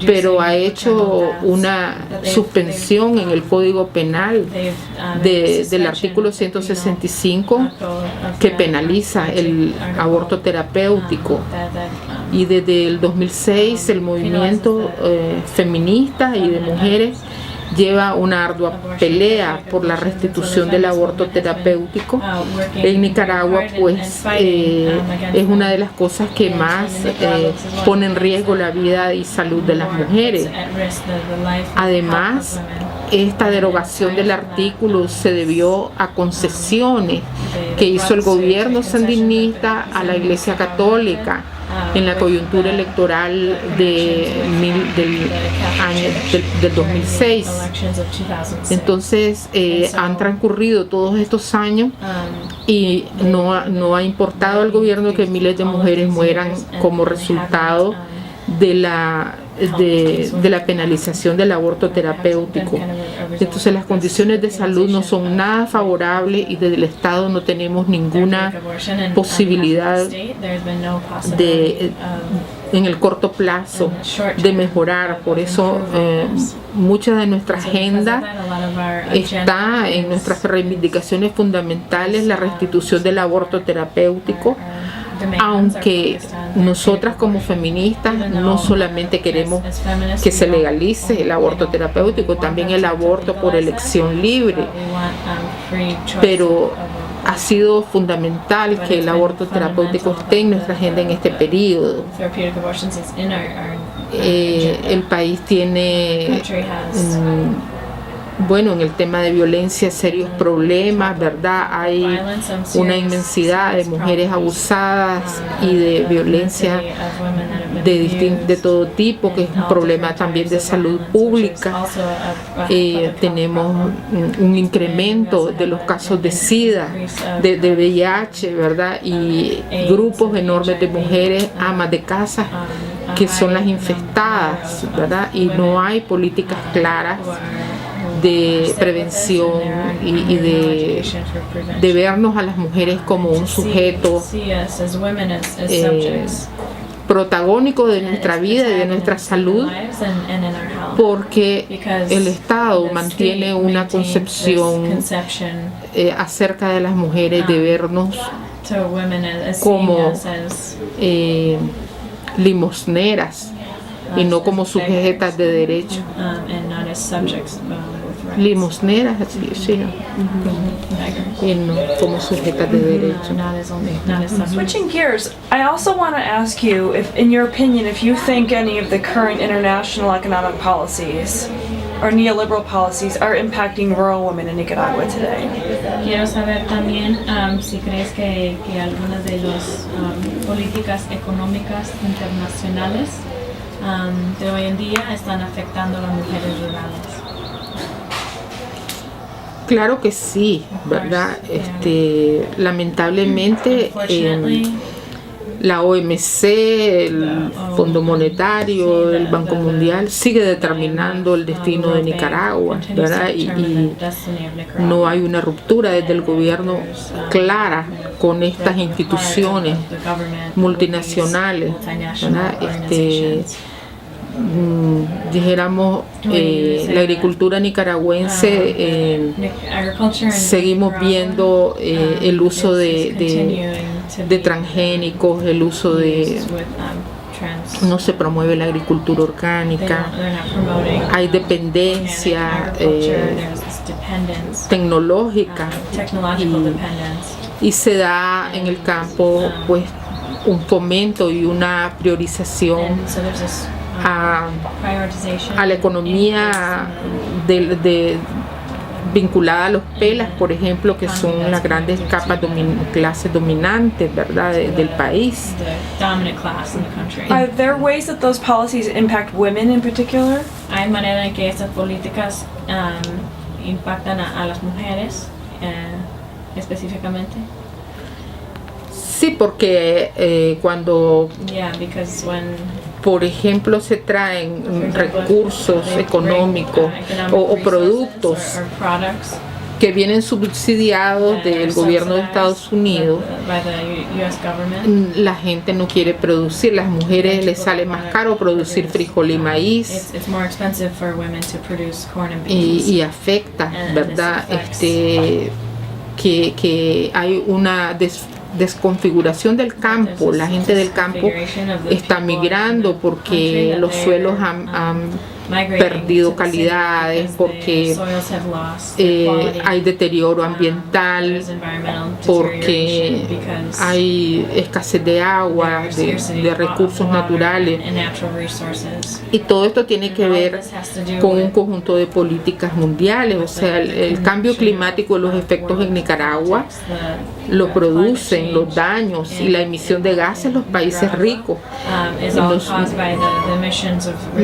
pero ha hecho una suspensión en el Código Penal del artículo 165 que penaliza el aborto terapéutico. Y desde el 2006 el movimiento feminista y de mujeres lleva una ardua pelea por la restitución del aborto terapéutico. En Nicaragua, pues, es una de las cosas que más pone en riesgo la vida y salud de las mujeres. Además, esta derogación del artículo se debió a concesiones que hizo el gobierno sandinista a la Iglesia Católica en la coyuntura electoral del 2006. Entonces han transcurrido todos estos años y no ha importado al gobierno que miles de mujeres mueran como resultado de la penalización del aborto terapéutico. Entonces las condiciones de salud no son nada favorables y desde el Estado no tenemos ninguna posibilidad en el corto plazo de mejorar. Por eso mucha de nuestra agenda está en nuestras reivindicaciones fundamentales, la restitución del aborto terapéutico, aunque nosotras como feministas no solamente queremos que se legalice el aborto terapéutico, también el aborto por elección libre, pero ha sido fundamental que el aborto terapéutico esté en nuestra agenda en este periodo. El país tiene Bueno, en el tema de violencia, serios problemas, ¿verdad? Hay una inmensidad de mujeres abusadas y de violencia de todo tipo, que es un problema también de salud pública. Tenemos un incremento de los casos de SIDA, de VIH, ¿verdad? Y grupos enormes de mujeres amas de casa que son las infectadas, ¿verdad? Y no hay políticas claras de prevención y de vernos a las mujeres como un sujeto protagónico de nuestra vida y de nuestra salud, porque el Estado mantiene una concepción acerca de las mujeres de vernos como limosneras y no como sujetas de derecho. Limosneras, así, sí. Y no como sujetas de derecho. Switching gears, I also want to ask you, if, in your opinion, if you think any of the current international economic policies or neoliberal policies are impacting rural women in Nicaragua today. Quiero saber también si crees que algunas de las políticas económicas internacionales de hoy en día están afectando a las mujeres rurales. Claro que sí, ¿verdad? Lamentablemente la OMC, el Fondo Monetario, el Banco Mundial sigue determinando el destino de Nicaragua, ¿verdad? Y no hay una ruptura desde el gobierno clara con estas instituciones multinacionales, ¿verdad? Dijéramos, la agricultura nicaragüense, seguimos viendo el uso de transgénicos, el uso de... No se promueve la agricultura orgánica, hay dependencia tecnológica y se da en el campo pues un fomento y una priorización a la economía vinculada a los pelas, por ejemplo, que son las grandes clases dominantes, ¿verdad?, del país. Are there ways that those policies impact women in particular? ¿Hay manera en que estas políticas impactan a las mujeres específicamente? Sí, porque cuando por ejemplo se traen recursos económicos o productos que vienen subsidiados del gobierno de Estados Unidos, la gente no quiere producir, las mujeres les sale más caro producir frijol y maíz y afecta, ¿verdad? Que hay una desconfiguración del campo, la gente del campo está migrando porque los suelos han perdido calidades, porque hay deterioro ambiental, porque hay escasez de agua, de recursos naturales, y todo esto tiene que ver con un conjunto de políticas mundiales. O sea, el cambio climático y los efectos en Nicaragua lo producen los daños y la emisión de gases en los países ricos.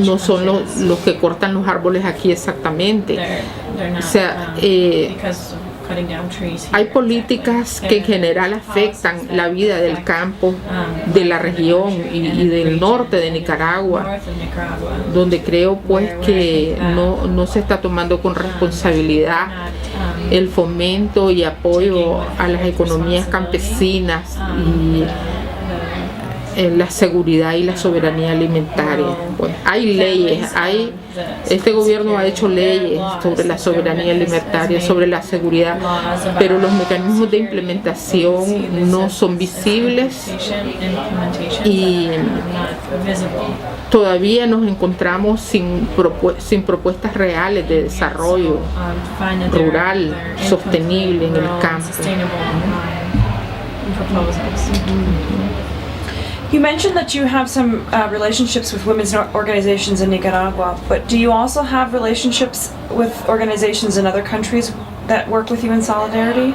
No son los que cortan los árboles aquí exactamente. O sea, hay políticas que en general afectan la vida del campo, de la región y del norte de Nicaragua, donde creo pues que no se está tomando con responsabilidad el fomento y apoyo a las economías campesinas y la seguridad y la soberanía alimentaria. Pues hay leyes, este gobierno ha hecho leyes sobre la soberanía alimentaria, sobre la seguridad, pero los mecanismos de implementación no son visibles y todavía nos encontramos sin propuestas reales de desarrollo rural sostenible en el campo. You mentioned that you have some relationships with women's organizations in Nicaragua, but do you also have relationships with organizations in other countries that work with you in solidarity?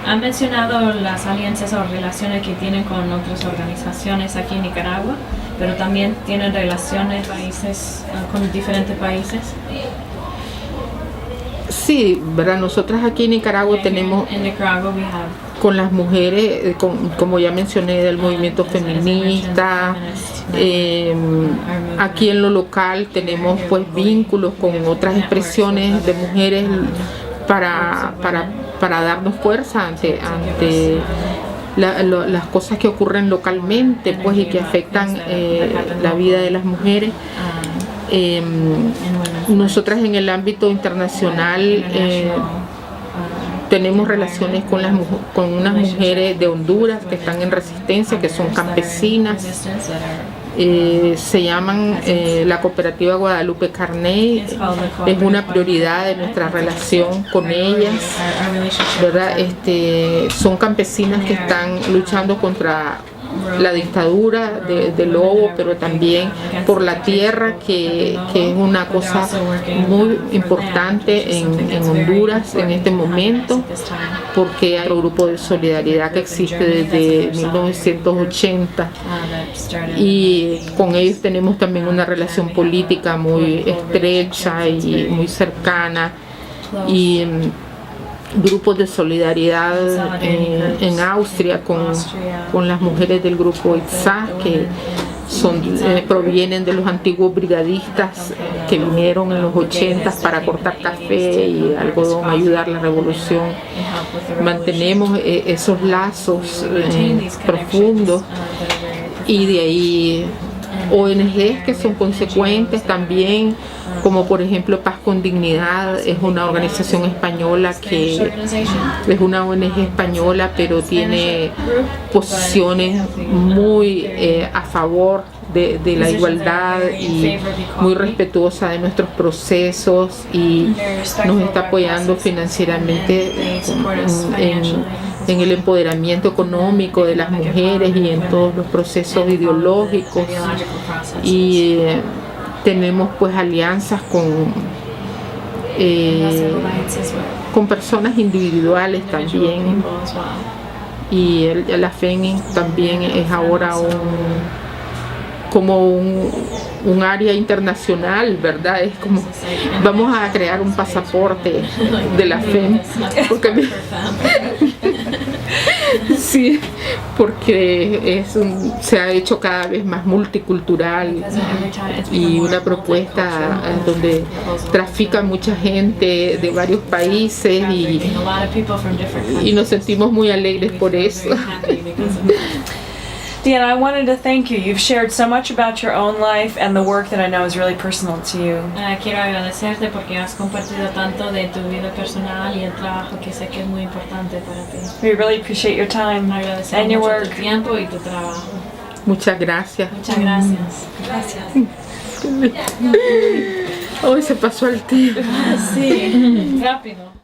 Han mencionado las alianzas o relaciones que tienen con otras organizaciones aquí en Nicaragua, pero también tienen relaciones con diferentes países. Sí, ¿verdad? Nosotras aquí en Nicaragua tenemos con las mujeres, como ya mencioné, del movimiento feminista. Aquí en lo local tenemos pues vínculos con otras expresiones de mujeres para darnos fuerza ante las cosas que ocurren localmente pues y que afectan la vida de las mujeres. Nosotras en el ámbito internacional tenemos relaciones con unas mujeres de Honduras que están en resistencia, que son campesinas. Se llaman la cooperativa Guadalupe Carney. Es una prioridad de nuestra relación con ellas, ¿verdad? Son campesinas que están luchando contra la dictadura de Lobo, pero también por la tierra, que es una cosa muy importante en Honduras en este momento, porque hay un grupo de solidaridad que existe desde 1980 y con ellos tenemos también una relación política muy estrecha y muy cercana, y grupos de solidaridad en Austria con las mujeres del grupo ITSA, que provienen de los antiguos brigadistas que vinieron en los 80 para cortar café y algodón, ayudar a la revolución. Mantenemos esos lazos profundos, y de ahí ONGs que son consecuentes también, como por ejemplo Paz con Dignidad. Es una organización española que es una ONG española, pero tiene posiciones muy a favor de la igualdad y muy respetuosa de nuestros procesos, y nos está apoyando financieramente en el empoderamiento económico de las mujeres y en todos los procesos ideológicos. Y tenemos pues alianzas con personas individuales también, y la FENIN también es ahora como un área internacional, ¿verdad? Es como vamos a crear un pasaporte de la FEM, porque sí, porque se ha hecho cada vez más multicultural y una propuesta donde trafica mucha gente de varios países, y nos sentimos muy alegres por eso. Deanna, I wanted to thank you. You've shared so much about your own life and the work that I know is really personal to you. Quiero agradecerte porque has compartido tanto de tu vida personal y el trabajo que sé que es muy importante para ti. We really appreciate your time and your work. Tu tiempo y tu trabajo. Muchas gracias. Muchas gracias. Gracias. Hoy se pasó el tiempo. Sí, rápido.